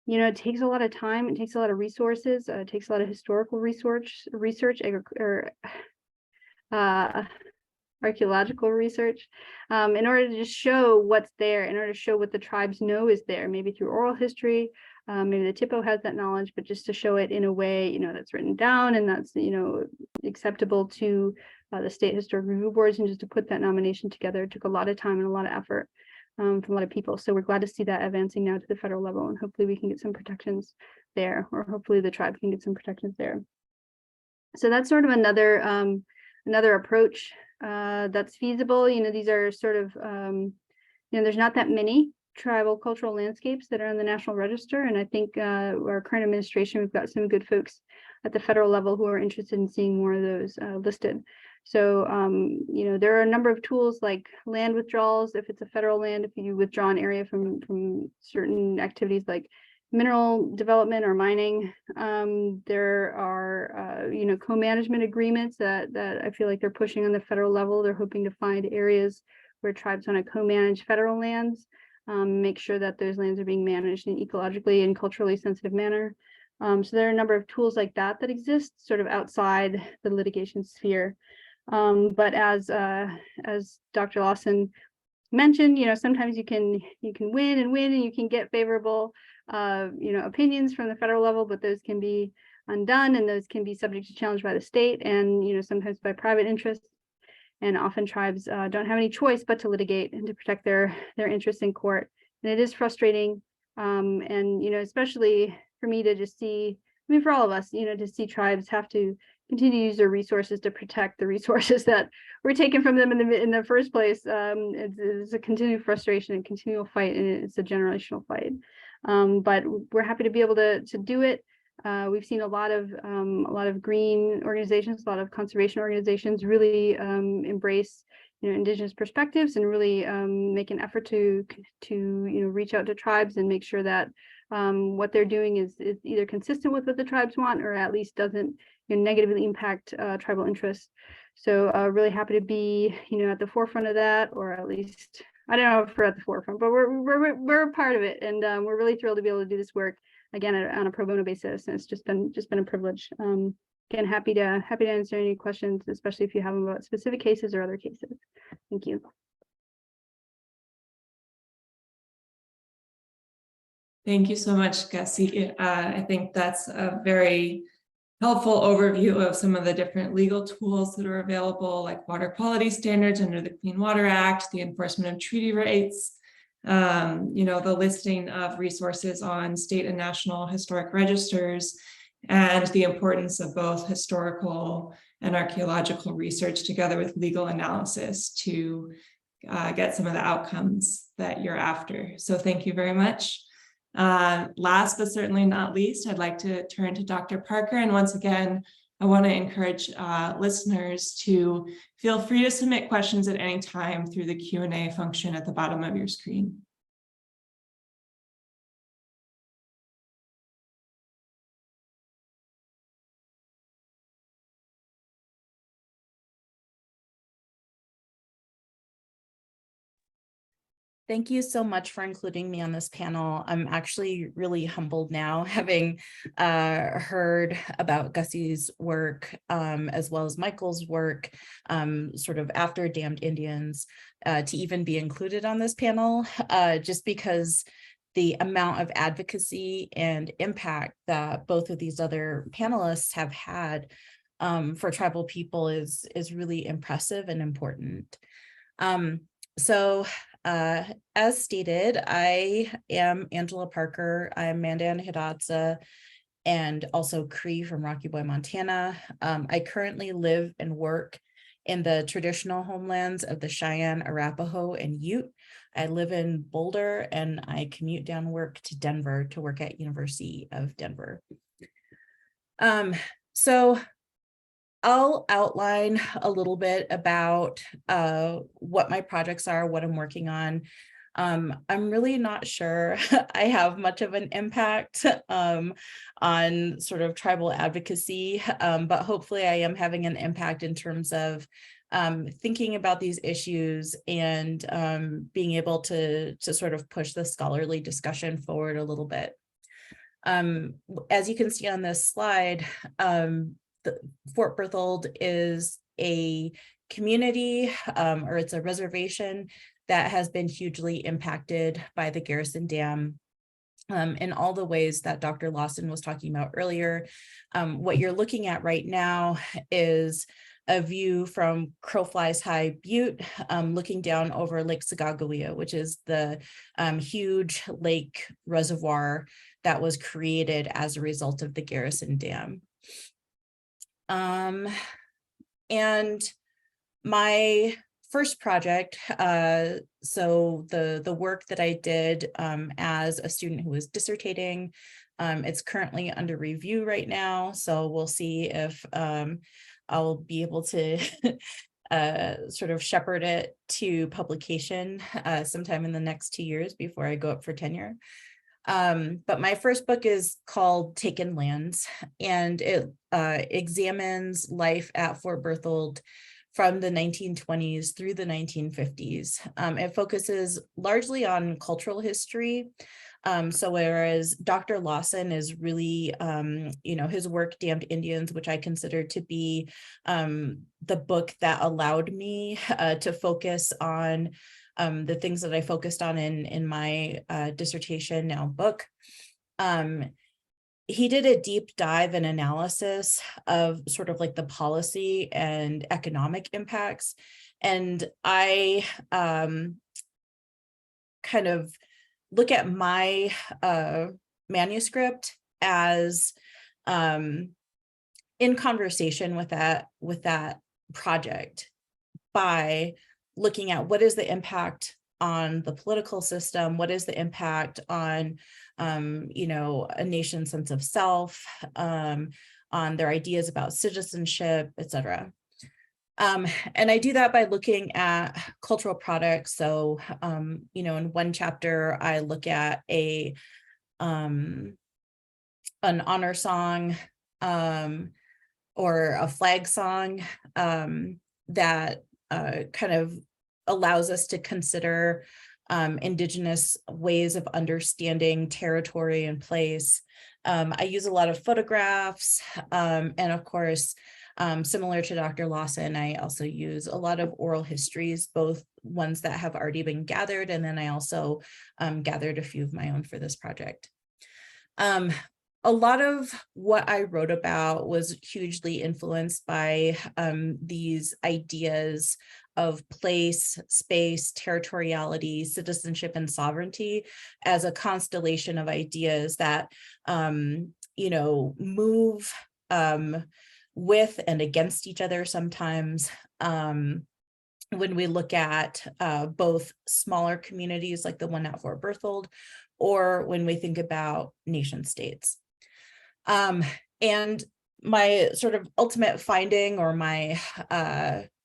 it takes a lot of time. It takes a lot of resources. It takes a lot of historical research, archaeological research, in order to just show what's there, in order to show what the tribes know is there, maybe through oral history, maybe the TIPO has that knowledge, but just to show it in a way, that's written down and that's, acceptable to the state historic review boards, and just to put that nomination together. It took a lot of time and a lot of effort from a lot of people. So we're glad to see that advancing now to the federal level, and hopefully we can get some protections there, or hopefully the tribe can get some protections there. So that's sort of another approach that's feasible. These are sort of, there's not that many tribal cultural landscapes that are on the National Register. And I think our current administration, we've got some good folks at the federal level who are interested in seeing more of those listed. So, there are a number of tools like land withdrawals. If it's a federal land, if you withdraw an area from certain activities like mineral development or mining, there are co-management agreements that I feel like they're pushing on the federal level. They're hoping to find areas where tribes want to co-manage federal lands, make sure that those lands are being managed in ecologically and culturally sensitive manner. So there are a number of tools like that exist sort of outside the litigation sphere. But as Dr. Lawson mentioned, sometimes you can win and you can get favorable opinions from the federal level, but those can be undone, and those can be subject to challenge by the state, and sometimes by private interests. And often tribes don't have any choice but to litigate and to protect their interests in court. And it is frustrating, and especially for me to just see, for all of us, to see tribes have to continue to use their resources to protect the resources that were taken from them in the first place. It's a continued frustration and continual fight, and it's a generational fight. But we're happy to be able to do it. We've seen a lot of green organizations, a lot of conservation organizations really embrace Indigenous perspectives, and really make an effort to reach out to tribes and make sure that what they're doing is either consistent with what the tribes want, or at least doesn't negatively impact tribal interests. So really happy to be at the forefront of that, or at least, I don't know if we're at the forefront, but we're a part of it, and we're really thrilled to be able to do this work. again, on a pro bono basis. And it's just been a privilege. Again, happy to answer any questions, especially if you have them about specific cases or other cases. Thank you. Thank you so much, Gussie. I think that's a very helpful overview of some of the different legal tools that are available, like water quality standards under the Clean Water Act, the enforcement of treaty rights, the listing of resources on state and national historic registers, and the importance of both historical and archaeological research together with legal analysis to get some of the outcomes that you're after. So thank you very much. Last but certainly not least, I'd like to turn to Dr. Parker. And once again, I want to encourage listeners to feel free to submit questions at any time through the Q&A function at the bottom of your screen. Thank you so much for including me on this panel. I'm actually really humbled now, having heard about Gussie's work, as well as Michael's work, sort of after Damned Indians, to even be included on this panel, just because the amount of advocacy and impact that both of these other panelists have had for tribal people is really impressive and important. As stated, I am Angela Parker. I'm Mandan Hidatsa and also Cree from Rocky Boy, Montana. I currently live and work in the traditional homelands of the Cheyenne, Arapaho, and Ute. I live in Boulder and I commute down work to Denver to work at University of Denver. So I'll outline a little bit about what my projects are, what I'm working on. I'm really not sure I have much of an impact on sort of tribal advocacy, but hopefully I am having an impact in terms of thinking about these issues and being able to sort of push the scholarly discussion forward a little bit. As you can see on this slide, Fort Berthold is a community, or it's a reservation that has been hugely impacted by the Garrison Dam in all the ways that Dr. Lawson was talking about earlier. What you're looking at right now is a view from Crowflies High Butte, looking down over Lake Sacagawea, which is the huge lake reservoir that was created as a result of the Garrison Dam. And my first project, so the work that I did as a student who was dissertating, it's currently under review right now. So we'll see if I'll be able to sort of shepherd it to publication sometime in the next 2 years before I go up for tenure. But my first book is called Taken Lands, and it examines life at Fort Berthold from the 1920s through the 1950s. It focuses largely on cultural history. So whereas Dr. Lawson is really, his work, Damned Indians, which I consider to be the book that allowed me to focus on the things that I focused on in my dissertation, now book. He did a deep dive and analysis of sort of like the policy and economic impacts. And I kind of look at my manuscript as in conversation with that project by looking at what is the impact on the political system, what is the impact on, a nation's sense of self, on their ideas about citizenship, et cetera. And I do that by looking at cultural products. So, in one chapter, I look at an honor song or a flag song that kind of allows us to consider Indigenous ways of understanding territory and place. I use a lot of photographs, and of course, similar to Dr. Lawson, I also use a lot of oral histories, both ones that have already been gathered, and then I also gathered a few of my own for this project. A lot of what I wrote about was hugely influenced by these ideas of place, space, territoriality, citizenship, and sovereignty as a constellation of ideas that, you know, move with and against each other sometimes. When we look at both smaller communities like the one at Fort Berthold, or when we think about nation states. And my sort of ultimate finding, or my,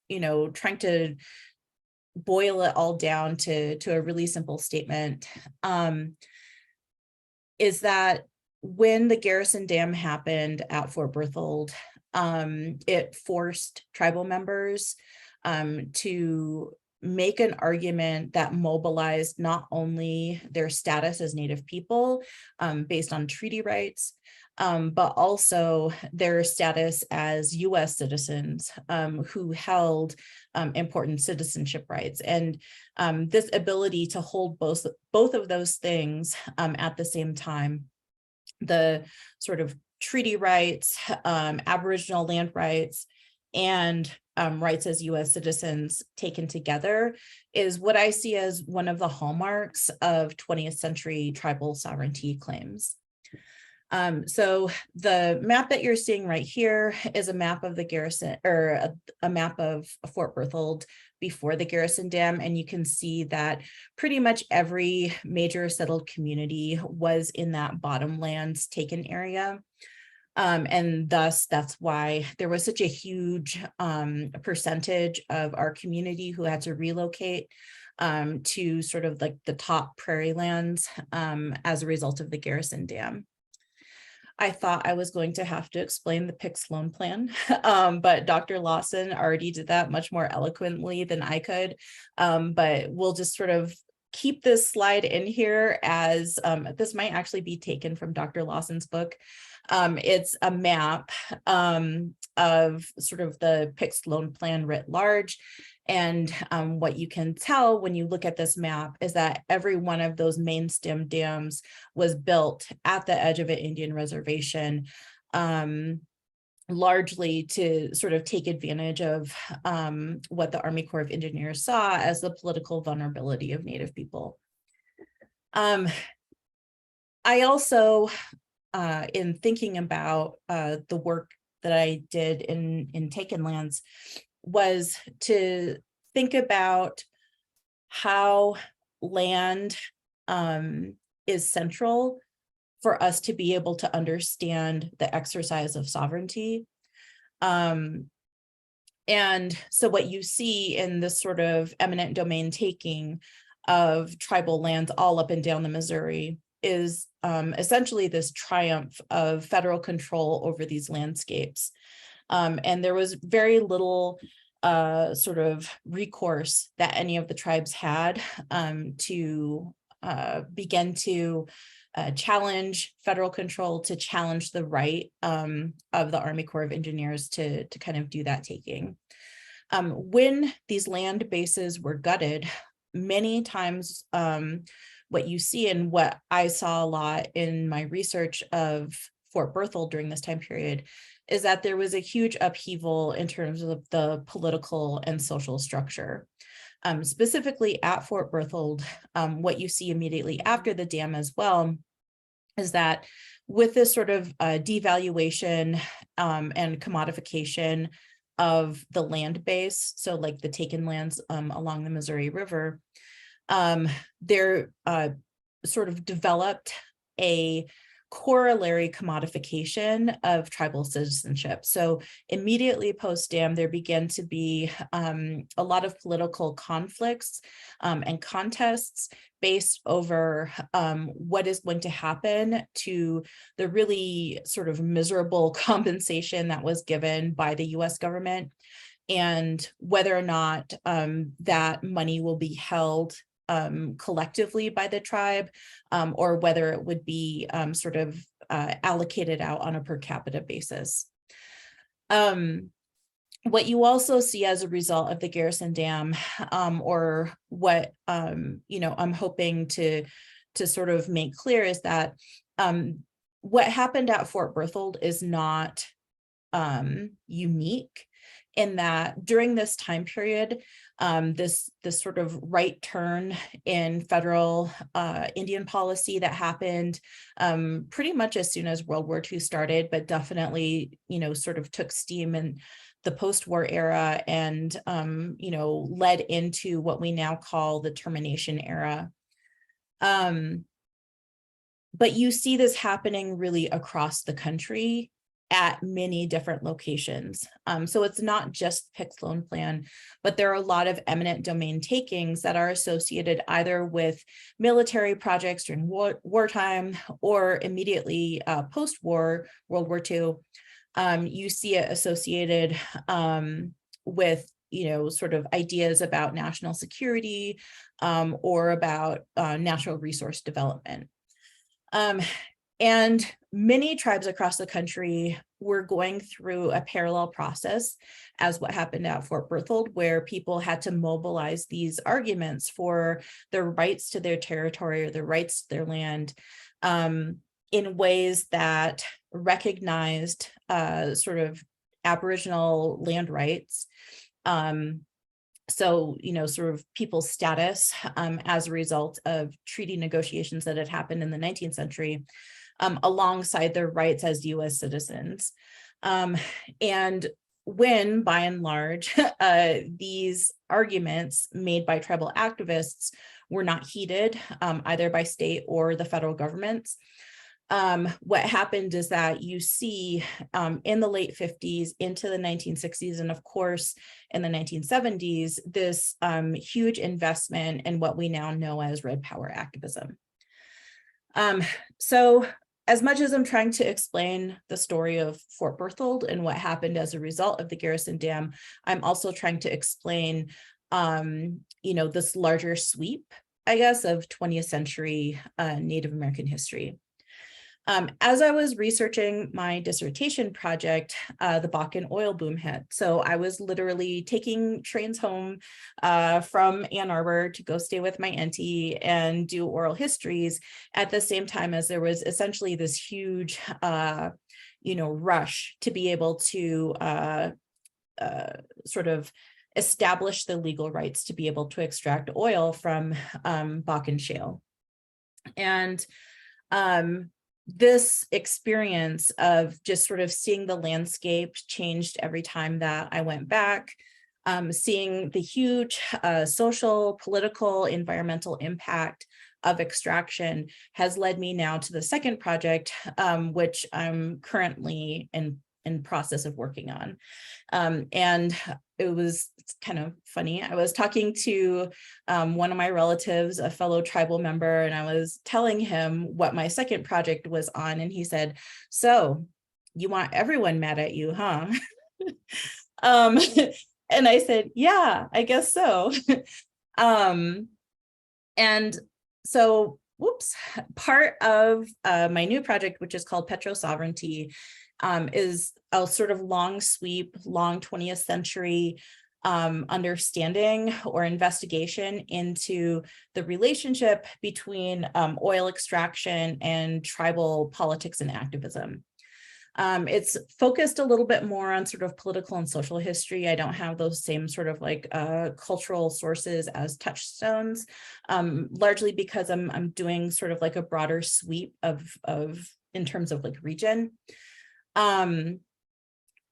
you know, trying to boil it all down to a really simple statement, is that when the Garrison Dam happened at Fort Berthold, it forced tribal members to make an argument that mobilized not only their status as Native people based on treaty rights, but also their status as US citizens who held important citizenship rights. And this ability to hold both of those things at the same time, the sort of treaty rights, Aboriginal land rights, and rights as US citizens taken together, is what I see as one of the hallmarks of 20th century tribal sovereignty claims. So the map that you're seeing right here is a map of the Garrison, or a map of Fort Berthold before the Garrison Dam, and you can see that pretty much every major settled community was in that bottomlands taken area. And thus, that's why there was such a huge percentage of our community who had to relocate to sort of like the top prairie lands as a result of the Garrison Dam. I thought I was going to have to explain the Pick-Sloan Plan, but Dr. Lawson already did that much more eloquently than I could. But we'll just sort of keep this slide in here, as this might actually be taken from Dr. Lawson's book. It's a map of sort of the Pick-Sloan Plan writ large. And what you can tell when you look at this map is that every one of those main stem dams was built at the edge of an Indian reservation, largely to sort of take advantage of what the Army Corps of Engineers saw as the political vulnerability of Native people. I also, in thinking about the work that I did in Taken Lands, was to think about how land is central for us to be able to understand the exercise of sovereignty. And so what you see in this sort of eminent domain taking of tribal lands all up and down the Missouri is essentially this triumph of federal control over these landscapes. And there was very little sort of recourse that any of the tribes had to begin to challenge federal control, to challenge the right of the Army Corps of Engineers to kind of do that taking. When these land bases were gutted, many times what you see, and what I saw a lot in my research of Fort Berthold during this time period, is that there was a huge upheaval in terms of the political and social structure. Specifically at Fort Berthold, what you see immediately after the dam as well is that with this sort of devaluation and commodification of the land base, so like the taken lands along the Missouri River, there sort of developed a corollary commodification of tribal citizenship. So immediately post-dam, there began to be a lot of political conflicts and contests based over what is going to happen to the really sort of miserable compensation that was given by the US government, and whether or not that money will be held collectively by the tribe, or whether it would be sort of allocated out on a per capita basis. What you also see as a result of the Garrison Dam, or what I'm hoping to sort of make clear, is that what happened at Fort Berthold is not unique, in that during this time period, this sort of right turn in federal Indian policy that happened pretty much as soon as World War II started, but definitely, sort of took steam in the post-war era, and led into what we now call the termination era. But you see this happening really across the country at many different locations. So it's not just Pick-Sloan Plan, but there are a lot of eminent domain takings that are associated either with military projects during wartime or immediately post-war, World War II. You see it associated with sort of ideas about national security or about natural resource development. And many tribes across the country were going through a parallel process as what happened at Fort Berthold, where people had to mobilize these arguments for their rights to their territory or their rights to their land in ways that recognized sort of Aboriginal land rights. So, sort of people's status as a result of treaty negotiations that had happened in the 19th century, alongside their rights as US citizens. And when, by and large, these arguments made by tribal activists were not heeded either by state or the federal governments, what happened is that you see in the late 50s into the 1960s, and of course in the 1970s, this huge investment in what we now know as red power activism. So as much as I'm trying to explain the story of Fort Berthold and what happened as a result of the Garrison Dam, I'm also trying to explain this larger sweep, I guess, of 20th century Native American history. As I was researching my dissertation project, the Bakken oil boom hit. So I was literally taking trains home from Ann Arbor to go stay with my auntie and do oral histories at the same time as there was essentially this huge, rush to be able to sort of establish the legal rights to be able to extract oil from Bakken shale. And this experience of just sort of seeing the landscape changed every time that I went back, seeing the huge social, political, environmental impact of extraction has led me now to the second project, which I'm currently in process of working on. And it was kind of funny. I was talking to one of my relatives, a fellow tribal member, and I was telling him what my second project was on. And he said, "So you want everyone mad at you, huh?" And I said, "Yeah, I guess so." And so, part of my new project, which is called Petro Sovereignty, is a sort of long sweep, long 20th century understanding or investigation into the relationship between oil extraction and tribal politics and activism. It's focused a little bit more on sort of political and social history. I don't have those same sort of like cultural sources as touchstones, largely because I'm doing sort of like a broader sweep of in terms of like region.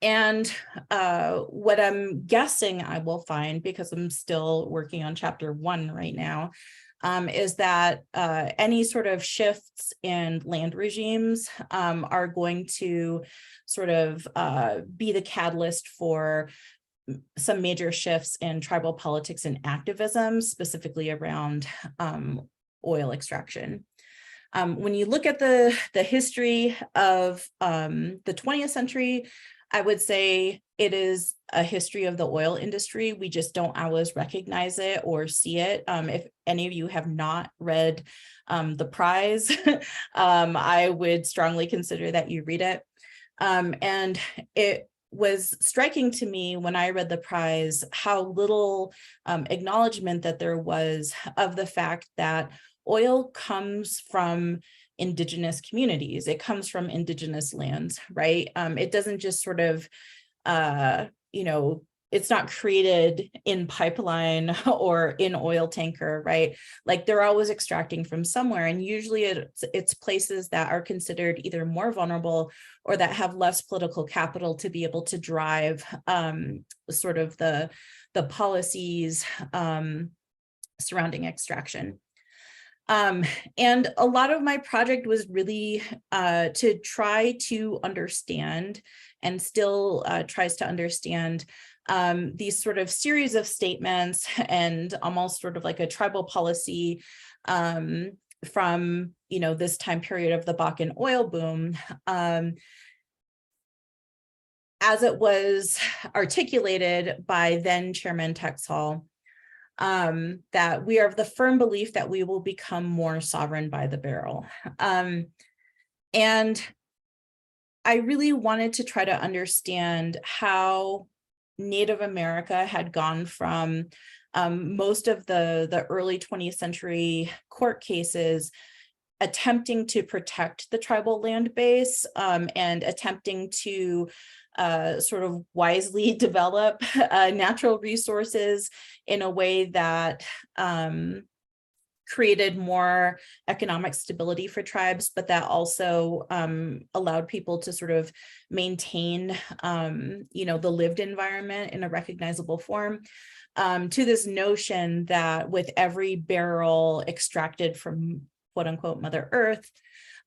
And what I'm guessing I will find, because I'm still working on chapter 1 right now, is that any sort of shifts in land regimes are going to sort of be the catalyst for some major shifts in tribal politics and activism, specifically around oil extraction. When you look at the history of the 20th century, I would say it is a history of the oil industry. We just don't always recognize it or see it. If any of you have not read The Prize, I would strongly consider that you read it. And it was striking to me when I read The Prize how little acknowledgement that there was of the fact that oil comes from Indigenous communities. It comes from Indigenous lands, right? It doesn't just sort of, it's not created in pipeline or in oil tanker, right? Like they're always extracting from somewhere. And usually it's places that are considered either more vulnerable or that have less political capital to be able to drive sort of the policies surrounding extraction. And a lot of my project was really to try to understand and still tries to understand these sort of series of statements and almost sort of like a tribal policy from, this time period of the Bakken oil boom, as it was articulated by then Chairman Tex Hall. That we are of the firm belief that we will become more sovereign by the barrel. And I really wanted to try to understand how Native America had gone from most of the early 20th century court cases attempting to protect the tribal land base and attempting to sort of wisely develop natural resources in a way that created more economic stability for tribes, but that also allowed people to sort of maintain, the lived environment in a recognizable form, to this notion that with every barrel extracted from quote unquote Mother Earth,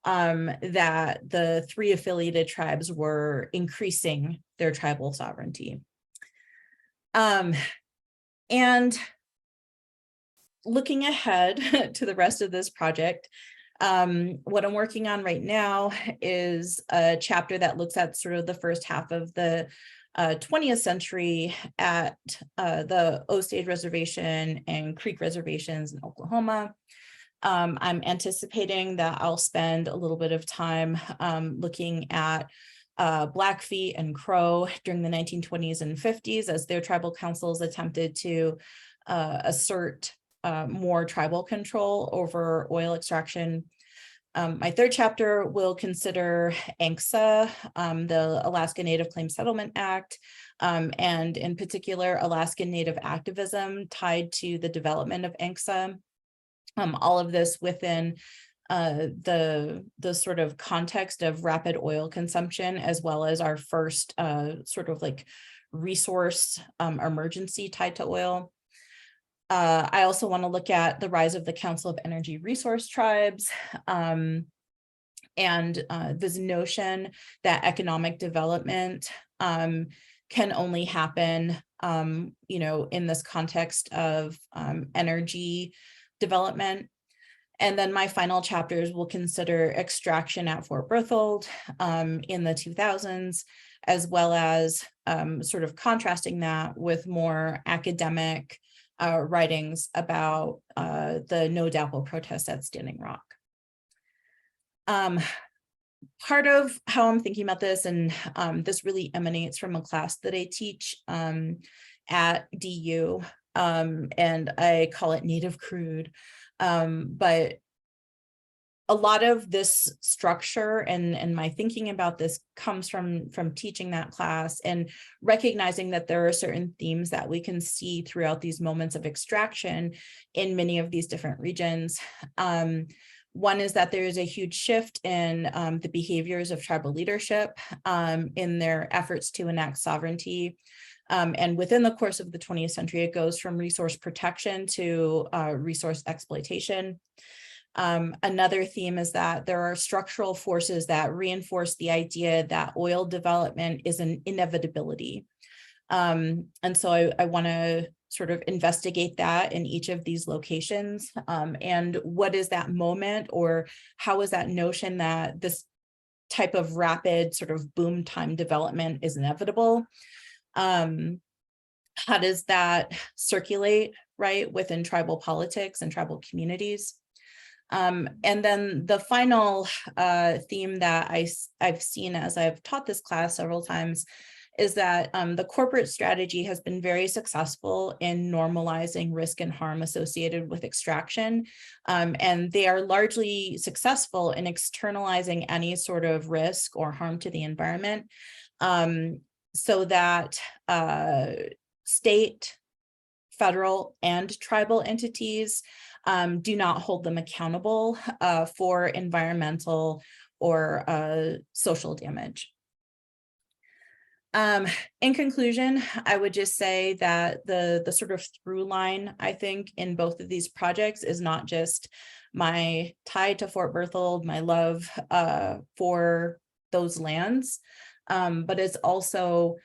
that the three affiliated tribes were increasing their tribal sovereignty. And looking ahead to the rest of this project, what I'm working on right now is a chapter that looks at sort of the first half of the 20th century at the Osage Reservation and Creek reservations in Oklahoma. I'm anticipating that I'll spend a little bit of time looking at Blackfeet and Crow during the 1920s and 50s as their tribal councils attempted to assert more tribal control over oil extraction. My third chapter will consider ANCSA, the Alaska Native Claims Settlement Act, and in particular, Alaskan Native activism tied to the development of ANCSA. All of this within the sort of context of rapid oil consumption, as well as our first sort of like resource emergency tied to oil. I also want to look at the rise of the Council of Energy Resource Tribes and this notion that economic development can only happen, in this context of energy development. And then my final chapters will consider extraction at Fort Berthold in the 2000s, as well as sort of contrasting that with more academic writings about the No DAPL protests at Standing Rock. Part of how I'm thinking about this, and this really emanates from a class that I teach at DU, and I call it Native Crude. But a lot of this structure and my thinking about this comes from teaching that class and recognizing that there are certain themes that we can see throughout these moments of extraction in many of these different regions. One is that there is a huge shift in the behaviors of tribal leadership in their efforts to enact sovereignty. And within the course of the 20th century, it goes from resource protection to resource exploitation. Another theme is that there are structural forces that reinforce the idea that oil development is an inevitability. And so I want to sort of investigate that in each of these locations. And what is that moment, or how is that notion that this type of rapid sort of boom time development is inevitable? How does that circulate, right, within tribal politics and tribal communities? And then the final theme that I've seen as I've taught this class several times is that the corporate strategy has been very successful in normalizing risk and harm associated with extraction. And they are largely successful in externalizing any sort of risk or harm to the environment, so that state, federal, and tribal entities do not hold them accountable for environmental or social damage. In conclusion, I would just say that the sort of through line, I think, in both of these projects is not just my tie to Fort Berthold, my love for those lands, but it's also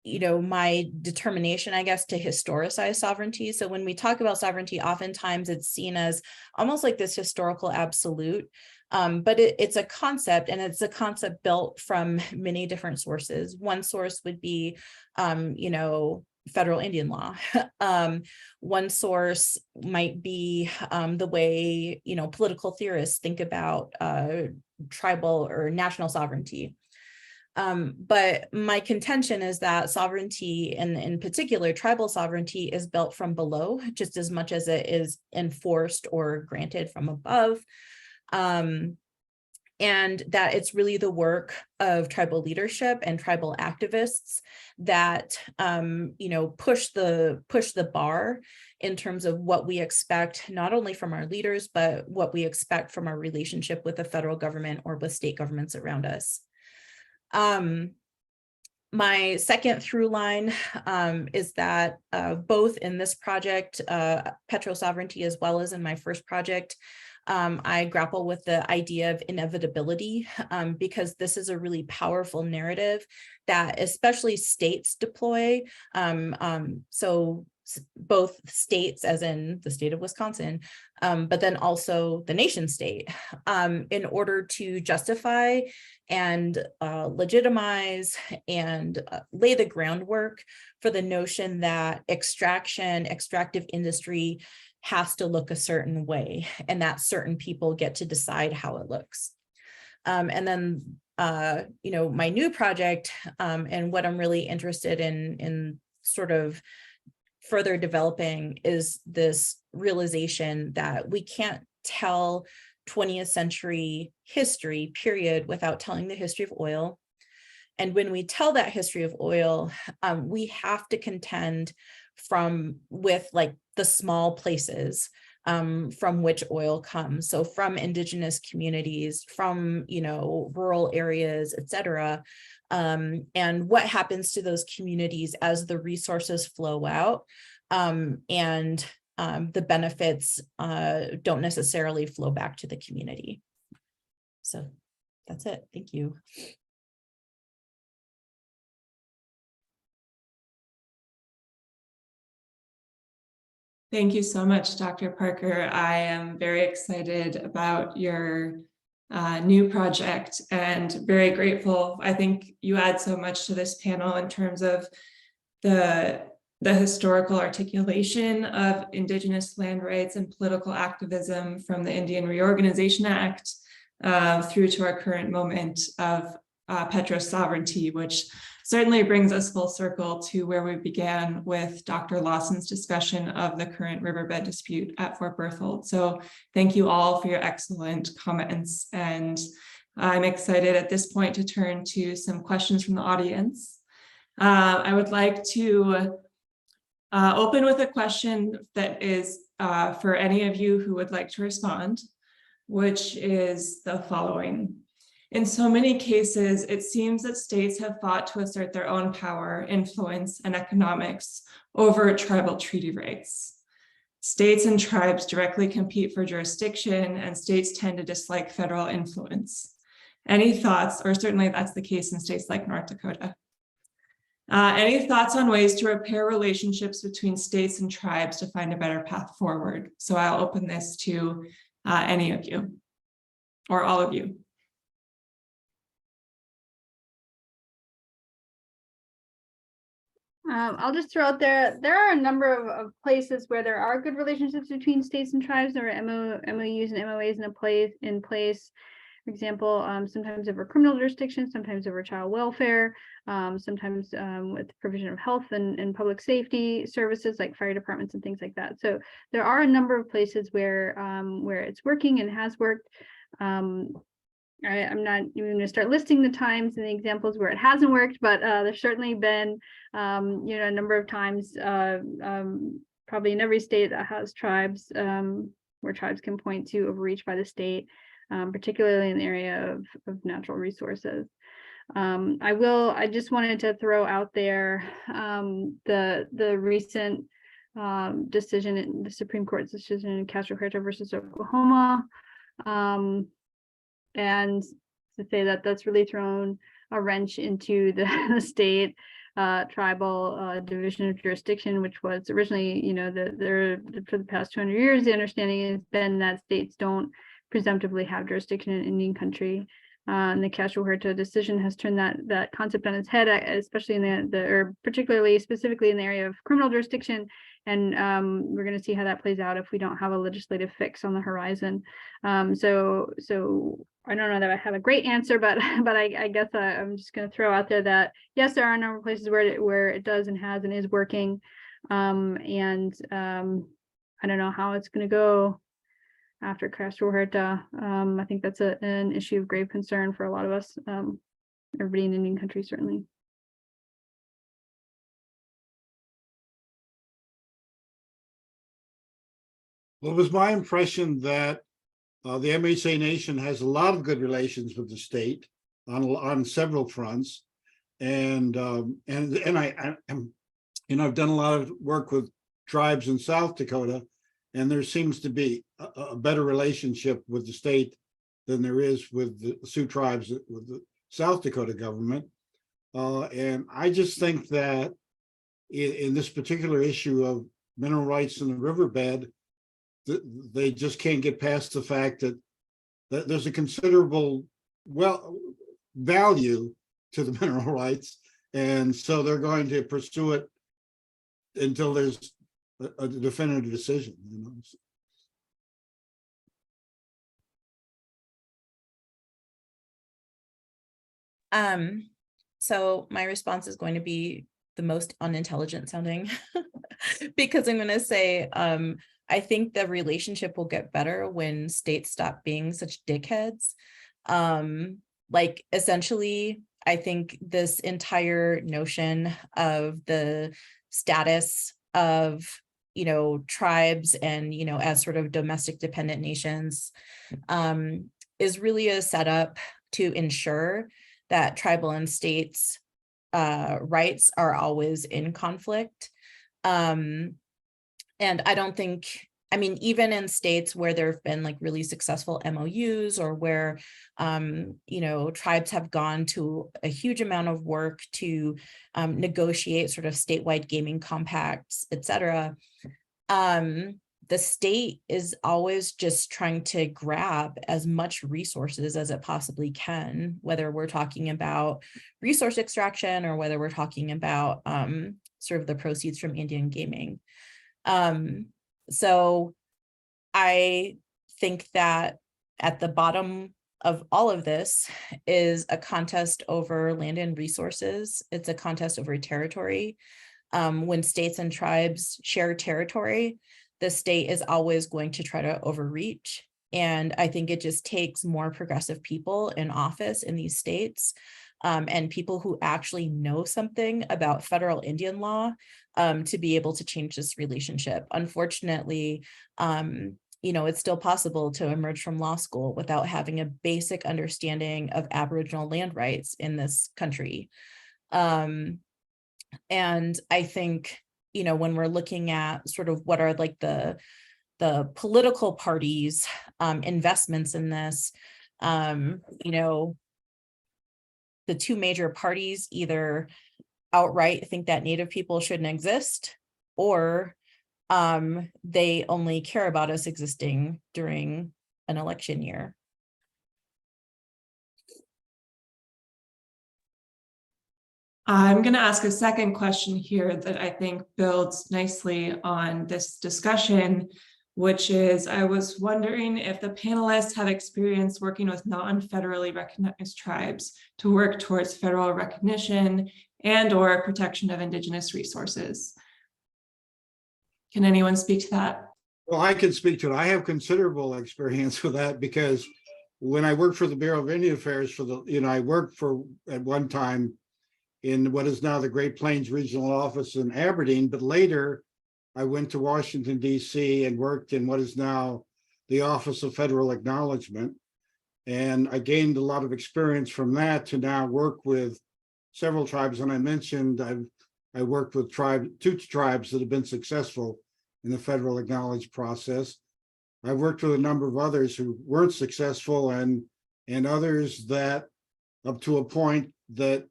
my determination, I guess, to historicize sovereignty. So when we talk about sovereignty, oftentimes it's seen as almost like this historical absolute, but it's a concept, and it's a concept built from many different sources. One source would be, federal Indian law. One source might be the way, political theorists think about tribal or national sovereignty. But my contention is that sovereignty, and in particular tribal sovereignty, is built from below just as much as it is enforced or granted from above. And that it's really the work of tribal leadership and tribal activists that push the bar in terms of what we expect, not only from our leaders, but what we expect from our relationship with the federal government or with state governments around us. My second through line is that both in this project, Petro Sovereignty, as well as in my first project, I grapple with the idea of inevitability, because this is a really powerful narrative that especially states deploy. So both states, as in the state of Wisconsin, but then also the nation state, in order to justify and legitimize and lay the groundwork for the notion that extractive industry has to look a certain way, and that certain people get to decide how it looks. And then, my new project, and what I'm really interested in sort of further developing, is this realization that we can't tell 20th century history, period, without telling the history of oil. And when we tell that history of oil, we have to contend with like the small places from which oil comes. So from Indigenous communities, from, rural areas, et cetera. And what happens to those communities as the resources flow out, and the benefits don't necessarily flow back to the community. So that's it. Thank you. Thank you so much, Dr. Parker. I am very excited about your new project and very grateful. I think you add so much to this panel in terms of the historical articulation of Indigenous land rights and political activism from the Indian Reorganization Act through to our current moment of Petro Sovereignty, which certainly brings us full circle to where we began with Dr. Lawson's discussion of the current riverbed dispute at Fort Berthold. So thank you all for your excellent comments. And I'm excited at this point to turn to some questions from the audience. I would like to open with a question that is for any of you who would like to respond, which is the following. In so many cases, it seems that states have fought to assert their own power, influence, and economics over tribal treaty rights. States and tribes directly compete for jurisdiction, and states tend to dislike federal influence. Any thoughts, or certainly that's the case in states like North Dakota. Any thoughts on ways to repair relationships between states and tribes to find a better path forward? So I'll open this to any of you, or all of you. I'll just throw out there are a number of places where there are good relationships between states and tribes. There are MOUs and MOAs in place. For example, sometimes over criminal jurisdiction, sometimes over child welfare, sometimes with provision of health and public safety services like fire departments and things like that. So there are a number of places where it's working and has worked. I'm not even going to start listing the times and the examples where it hasn't worked, but there's certainly been, a number of times, probably in every state that has tribes, where tribes can point to overreach by the state, particularly in the area of natural resources. I just wanted to throw out there the recent decision in the Supreme Court's decision in Castro Huerta versus Oklahoma. And to say that that's really thrown a wrench into the state tribal division of jurisdiction, which was originally, for the past 200 years, the understanding has been that states don't presumptively have jurisdiction in Indian country. And the Castro Huerta decision has turned that concept on its head, especially in or particularly specifically in the area of criminal jurisdiction. And we're going to see how that plays out if we don't have a legislative fix on the horizon. So I don't know that I have a great answer, but I guess I'm just going to throw out there that yes, there are a number of places where it does and has and is working. I don't know how it's going to go after Castro Huerta. I think that's an issue of grave concern for a lot of us, everybody in Indian country, certainly. Well, it was my impression that the MHA Nation has a lot of good relations with the state on several fronts, and I've done a lot of work with tribes in South Dakota, and there seems to be a better relationship with the state than there is with the Sioux tribes with the South Dakota government, and I just think that in this particular issue of mineral rights in the riverbed, they just can't get past the fact that there's a considerable value to the mineral rights, and so they're going to pursue it until there's a definitive decision. So my response is going to be the most unintelligent sounding because I'm going to say I think the relationship will get better when states stop being such dickheads. Like essentially, I think this entire notion of the status of, tribes and, as sort of domestic dependent nations is really a setup to ensure that tribal and states rights are always in conflict. And I don't think, even in states where there have been like really successful MOUs or where, tribes have gone to a huge amount of work to negotiate sort of statewide gaming compacts, et cetera, the state is always just trying to grab as much resources as it possibly can, whether we're talking about resource extraction or whether we're talking about sort of the proceeds from Indian gaming. So I think that at the bottom of all of this is a contest over land and resources. It's a contest over territory. When states and tribes share territory, the state is always going to try to overreach. And I think it just takes more progressive people in office in these states and people who actually know something about federal Indian law to be able to change this relationship. Unfortunately, it's still possible to emerge from law school without having a basic understanding of Aboriginal land rights in this country. And I think, when we're looking at sort of what are like the political parties' investments in this, the two major parties either outright think that Native people shouldn't exist, or they only care about us existing during an election year. I'm going to ask a second question here that I think builds nicely on this discussion, which is, I was wondering if the panelists have experience working with non-federally recognized tribes to work towards federal recognition and/or protection of Indigenous resources. Can anyone speak to that? Well, I can speak to it. I have considerable experience with that because when I worked for the Bureau of Indian Affairs I worked for at one time in what is now the Great Plains Regional Office in Aberdeen, but later I went to Washington, D.C. and worked in what is now the Office of Federal Acknowledgement. And I gained a lot of experience from that to now work with several tribes. And I mentioned I worked with two tribes that have been successful in the federal acknowledged process. I worked with a number of others who weren't successful and others that up to a point that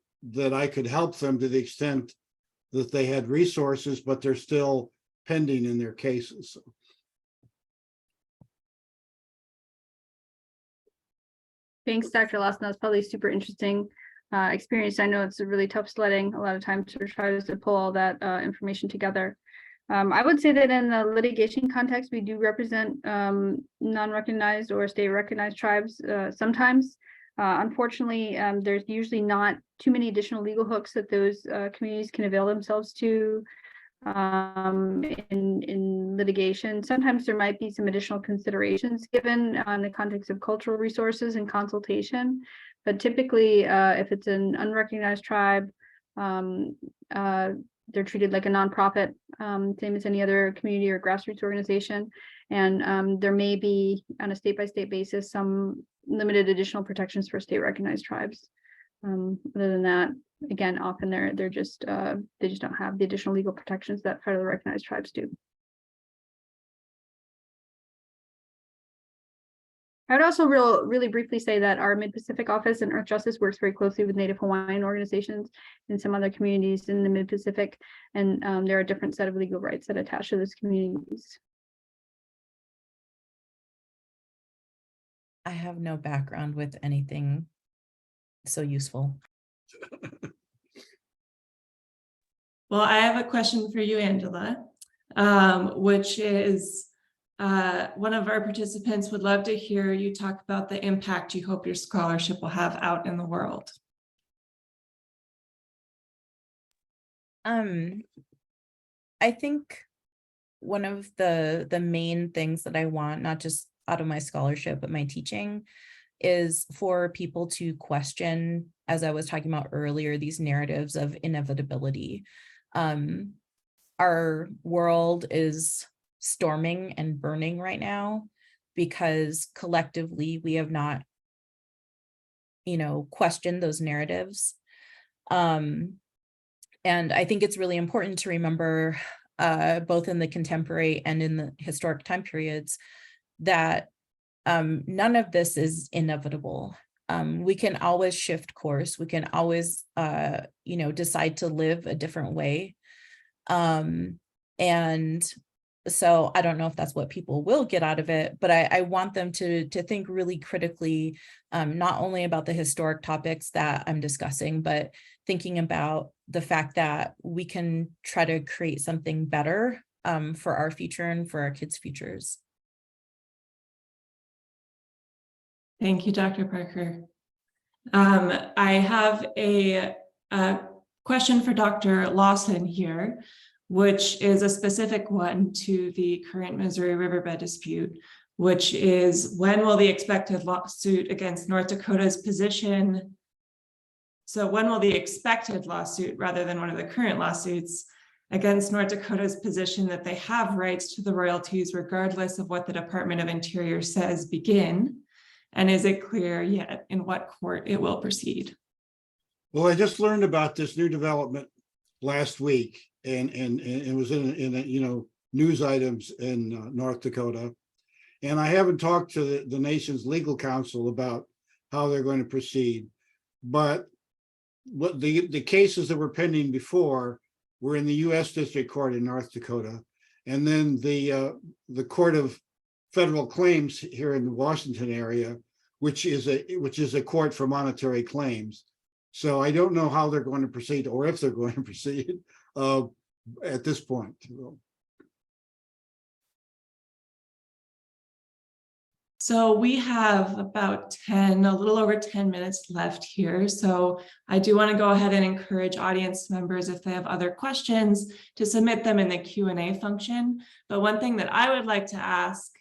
I could help them to the extent that they had resources, but they're still pending in their cases. Thanks, Dr. Lawson. That's probably super interesting experience. I know it's a really tough sledding a lot of times for tribes to pull all that information together. I would say that in the litigation context, we do represent non-recognized or state-recognized tribes sometimes. Unfortunately, there's usually not too many additional legal hooks that those communities can avail themselves to in litigation. Sometimes there might be some additional considerations given on the context of cultural resources and consultation, but typically if it's an unrecognized tribe, they're treated like a nonprofit, same as any other community or grassroots organization. And there may be on a state-by-state basis some limited additional protections for state-recognized tribes. Other than that, again, often they're just they just don't have the additional legal protections that federally recognized tribes do. I would also really briefly say that our Mid-Pacific office and Earthjustice works very closely with Native Hawaiian organizations and some other communities in the Mid-Pacific, and there are a different set of legal rights that attach to those communities. I have no background with anything so useful. Well, I have a question for you, Angela, which is, one of our participants would love to hear you talk about the impact you hope your scholarship will have out in the world. I think one of the main things that I want, not just out of my scholarship, but my teaching, is for people to question, as I was talking about earlier, these narratives of inevitability. Our world is storming and burning right now because collectively we have not, questioned those narratives. And I think it's really important to remember, both in the contemporary and in the historic time periods, that none of this is inevitable. We can always shift course. We can always, decide to live a different way. And so I don't know if that's what people will get out of it, but I want them to think really critically, not only about the historic topics that I'm discussing, but thinking about the fact that we can try to create something better for our future and for our kids' futures. Thank you, Dr. Parker. I have a question for Dr. Lawson here, which is a specific one to the current Missouri riverbed dispute, which is, when will the expected lawsuit against North Dakota's position? So when will the expected lawsuit, rather than one of the current lawsuits, against North Dakota's position that they have rights to the royalties regardless of what the Department of Interior says, begin? And is it clear yet in what court it will proceed? Well, I just learned about this new development last week, and it was in news items in North Dakota. And I haven't talked to the nation's legal counsel about how they're going to proceed. But what the cases that were pending before were in the U.S. District Court in North Dakota, and then the Court of Federal Claims here in the Washington area, which is a court for monetary claims. So I don't know how they're going to proceed or if they're going to proceed at this point. So we have about a little over 10 minutes left here. So I do want to go ahead and encourage audience members, if they have other questions, to submit them in the Q&A function. But one thing that I would like to ask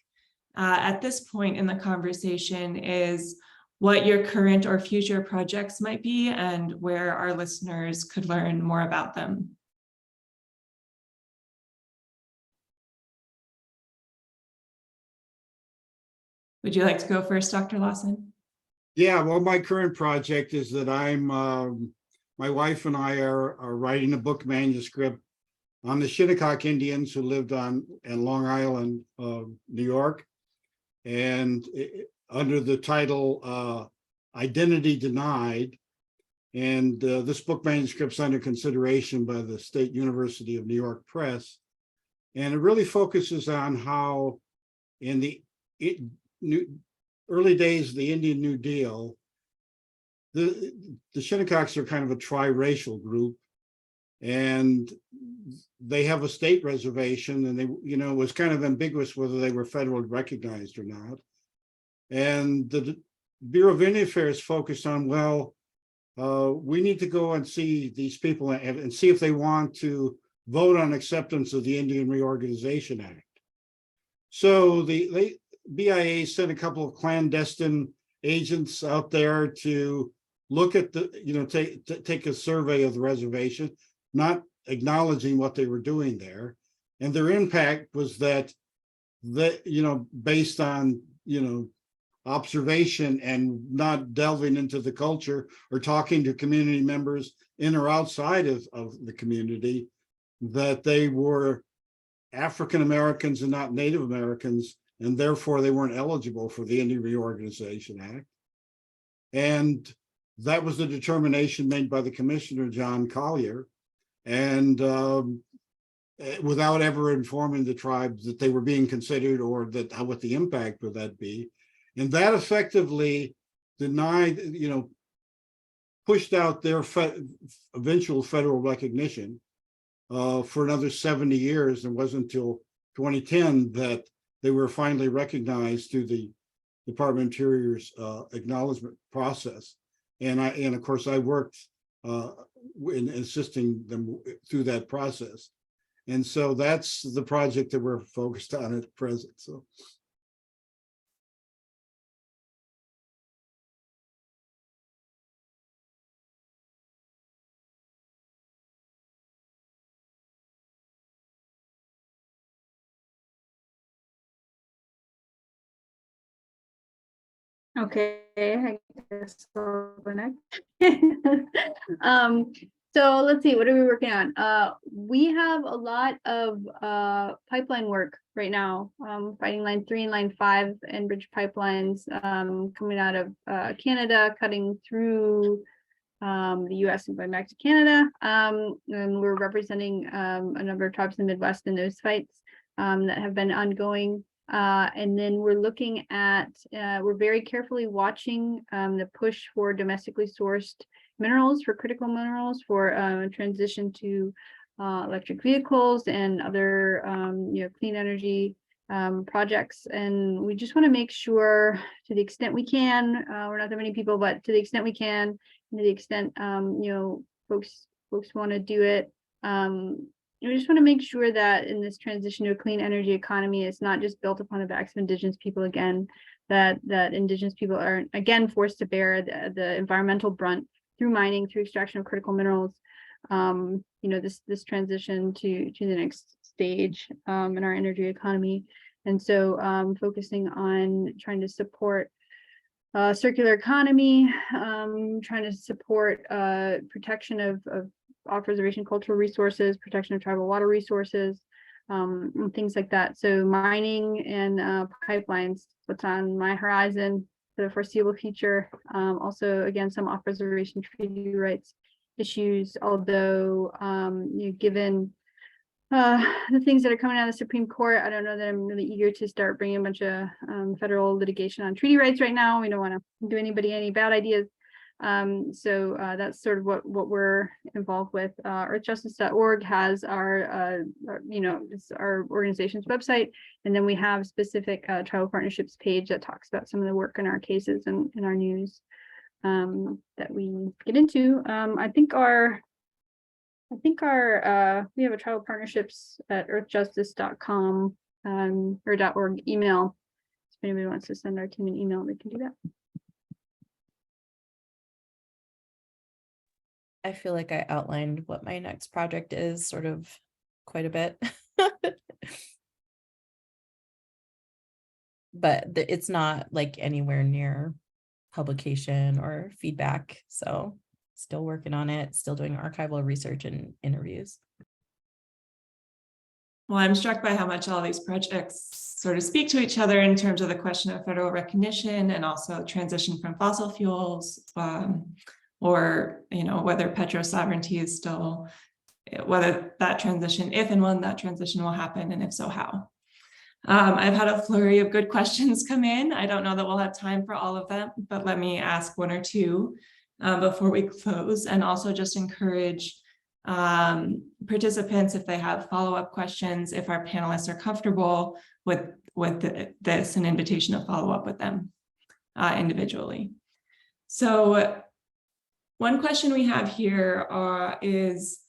at this point in the conversation is what your current or future projects might be and where our listeners could learn more about them. Would you like to go first, Dr. Lawson? Yeah, well, my current project is that my wife and I are writing a book manuscript on the Shinnecock Indians who lived in Long Island, New York, and under the title Identity Denied. And this book manuscript's under consideration by the State University of New York Press. And it really focuses on how in the early days of the Indian New Deal, the Shinnecocks are kind of a tri-racial group, and they have a state reservation, and it was kind of ambiguous whether they were federally recognized or not. And the Bureau of Indian Affairs focused on, well, we need to go and see these people and see if they want to vote on acceptance of the Indian Reorganization Act. So the BIA sent a couple of clandestine agents out there to look at take a survey of the reservation, not acknowledging what they were doing there. And their impact was that based on, observation and not delving into the culture or talking to community members in or outside of the community, that they were African Americans and not Native Americans, and therefore they weren't eligible for the Indian Reorganization Act. And that was the determination made by the Commissioner, John Collier, and without ever informing the tribes that they were being considered or what the impact would that be. And that effectively denied, pushed out their eventual federal recognition for another 70 years. It wasn't until 2010 that they were finally recognized through the Department of Interior's acknowledgement process. And of course, I worked in assisting them through that process. And so that's the project that we're focused on at present. So. Okay, I guess I'll go next. So let's see, what are we working on? We have a lot of pipeline work right now, fighting line 3 and line 5 and bridge pipelines coming out of Canada, cutting through the US and going back to Canada. And we're representing a number of tribes in the Midwest in those fights that have been ongoing. And then we're looking at, we're very carefully watching the push for domestically sourced minerals, for critical minerals, for transition to electric vehicles and other, clean energy projects. And we just want to make sure, to the extent we can, we're not that many people, but to the extent we can, and to the extent, folks want to do it, we just want to make sure that in this transition to a clean energy economy, it's not just built upon the backs of Indigenous people again, that Indigenous people are again forced to bear the environmental brunt through mining, through extraction of critical minerals. This transition to the next stage in our energy economy. And so focusing on trying to support circular economy, trying to support protection of off-reservation cultural resources, protection of tribal water resources, and things like that. So mining and pipelines, what's on my horizon for the foreseeable future. Also, again, some off-reservation treaty rights issues, although given the things that are coming out of the Supreme Court, I don't know that I'm really eager to start bringing a bunch of federal litigation on treaty rights right now. We don't want to do anybody any bad ideas. So that's sort of what we're involved with. Earthjustice.org has our it's our organization's website, and then we have specific tribal partnerships page that talks about some of the work in our cases and in our news that we get into. I think we have a tribal partnerships at earthjustice.com or .org email. If anybody wants to send our team an email, they can do that. I feel like I outlined what my next project is sort of quite a bit. But it's not like anywhere near publication or feedback. So still working on it, still doing archival research and interviews. Well, I'm struck by how much all these projects sort of speak to each other in terms of the question of federal recognition and also transition from fossil fuels, or whether Petro Sovereignty is still, whether that transition, if and when that transition will happen, and if so, how. I've had a flurry of good questions come in. I don't know that we'll have time for all of them, but let me ask one or two before we close, and also just encourage participants, if they have follow-up questions, if our panelists are comfortable with this, an invitation to follow up with them individually. So one question we have here is,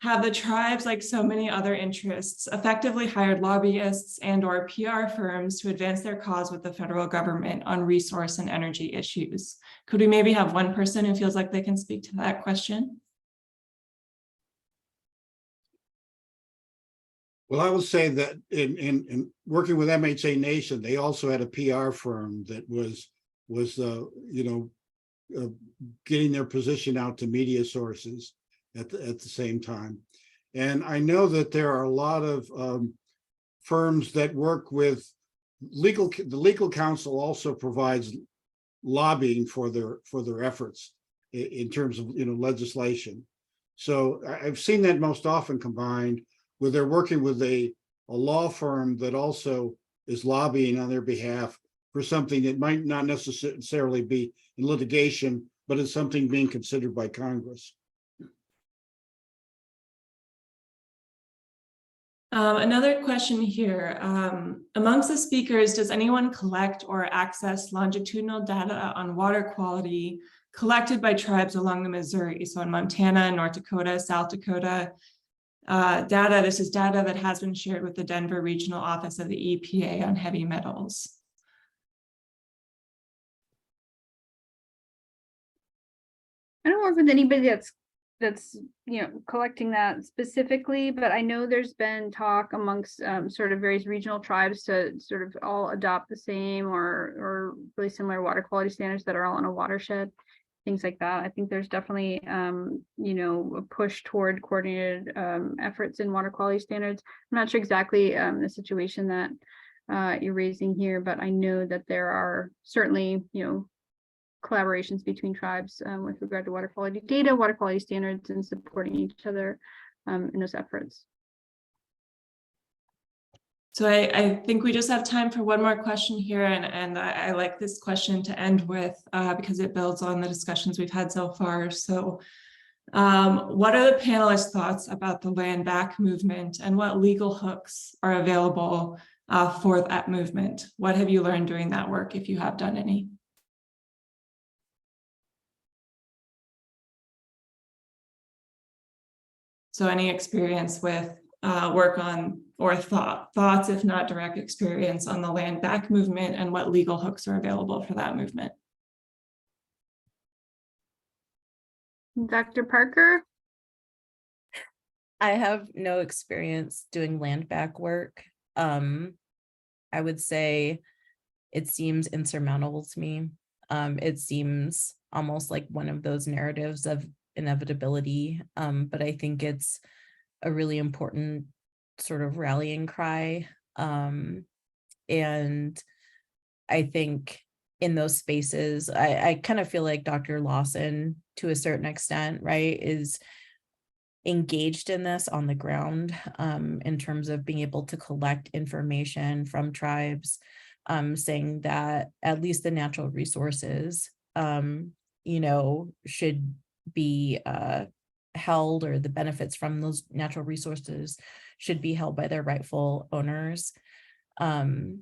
have the tribes, like so many other interests, effectively hired lobbyists and or PR firms to advance their cause with the federal government on resource and energy issues? Could we maybe have one person who feels like they can speak to that question? Well, I would say that in working with MHA Nation, they also had a PR firm that was getting their position out to media sources at the same time. And I know that there are a lot of firms that work with the legal counsel also provides lobbying for their efforts in terms of legislation. So I've seen that most often combined where they're working with a law firm that also is lobbying on their behalf for something that might not necessarily be in litigation, but it's something being considered by Congress. Another question here. Amongst the speakers, does anyone collect or access longitudinal data on water quality collected by tribes along the Missouri? So in Montana, North Dakota, South Dakota, this is data that has been shared with the Denver Regional Office of the EPA on heavy metals. I don't work with anybody that's collecting that specifically, but I know there's been talk amongst sort of various regional tribes to sort of all adopt the same or really similar water quality standards that are all in a watershed, things like that. I think there's definitely a push toward coordinated efforts in water quality standards. I'm not sure exactly the situation that you're raising here, but I know that there are certainly collaborations between tribes with regard to water quality data, water quality standards, and supporting each other in those efforts. So I think we just have time for one more question here, and I like this question to end with because it builds on the discussions we've had so far. So what are the panelists' thoughts about the land back movement, and what legal hooks are available for that movement? What have you learned doing that work, if you have done any? So any experience with work on, or thoughts, if not direct experience, on the land back movement and what legal hooks are available for that movement? Dr. Parker? I have no experience doing land back work. I would say it seems insurmountable to me. It seems almost like one of those narratives of inevitability, but I think it's a really important sort of rallying cry. And I think in those spaces, I kind of feel like Dr. Lawson, to a certain extent, right, is engaged in this on the ground in terms of being able to collect information from tribes, saying that at least the natural resources should be held, or the benefits from those natural resources should be held by their rightful owners. So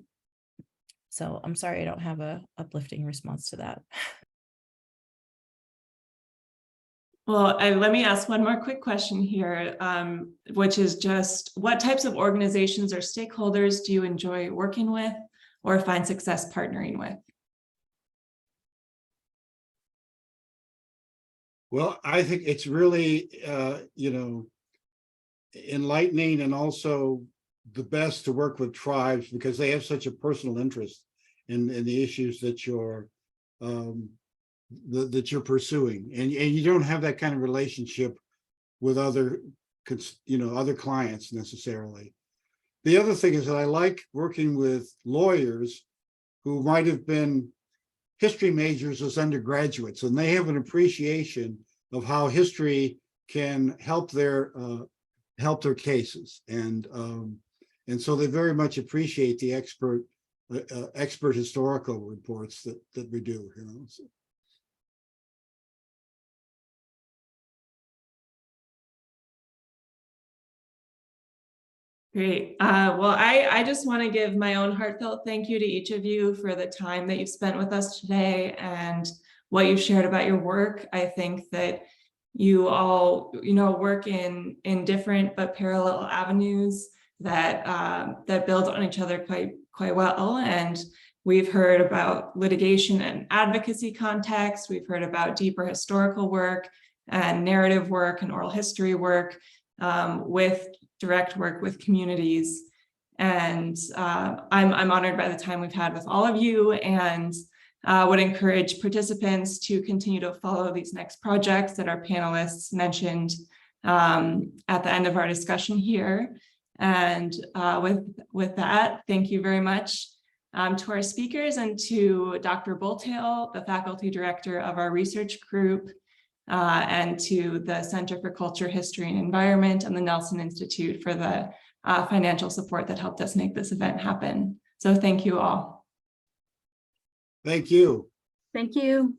I'm sorry, I don't have a uplifting response to that. Well, let me ask one more quick question here, which is just what types of organizations or stakeholders do you enjoy working with or find success partnering with? Well, I think it's really, enlightening and also the best to work with tribes because they have such a personal interest in the issues that you're pursuing, and you don't have that kind of relationship with other clients necessarily. The other thing is that I like working with lawyers who might have been history majors as undergraduates, and they have an appreciation of how history can help their cases, and so they very much appreciate the expert historical reports that we do. So. Great. Well, I just want to give my own heartfelt thank you to each of you for the time that you've spent with us today and what you've shared about your work. I think that you all, work in different but parallel avenues that build on each other quite well. And we've heard about litigation and advocacy context. We've heard about deeper historical work and narrative work and oral history work with direct work with communities. And I'm honored by the time we've had with all of you, and would encourage participants to continue to follow these next projects that our panelists mentioned at the end of our discussion here. And with that, thank you very much to our speakers and to Dr. Bulltail, the faculty director of our research group, and to the Center for Culture, History, and Environment and the Nelson Institute for the financial support that helped us make this event happen. So thank you all. Thank you. Thank you.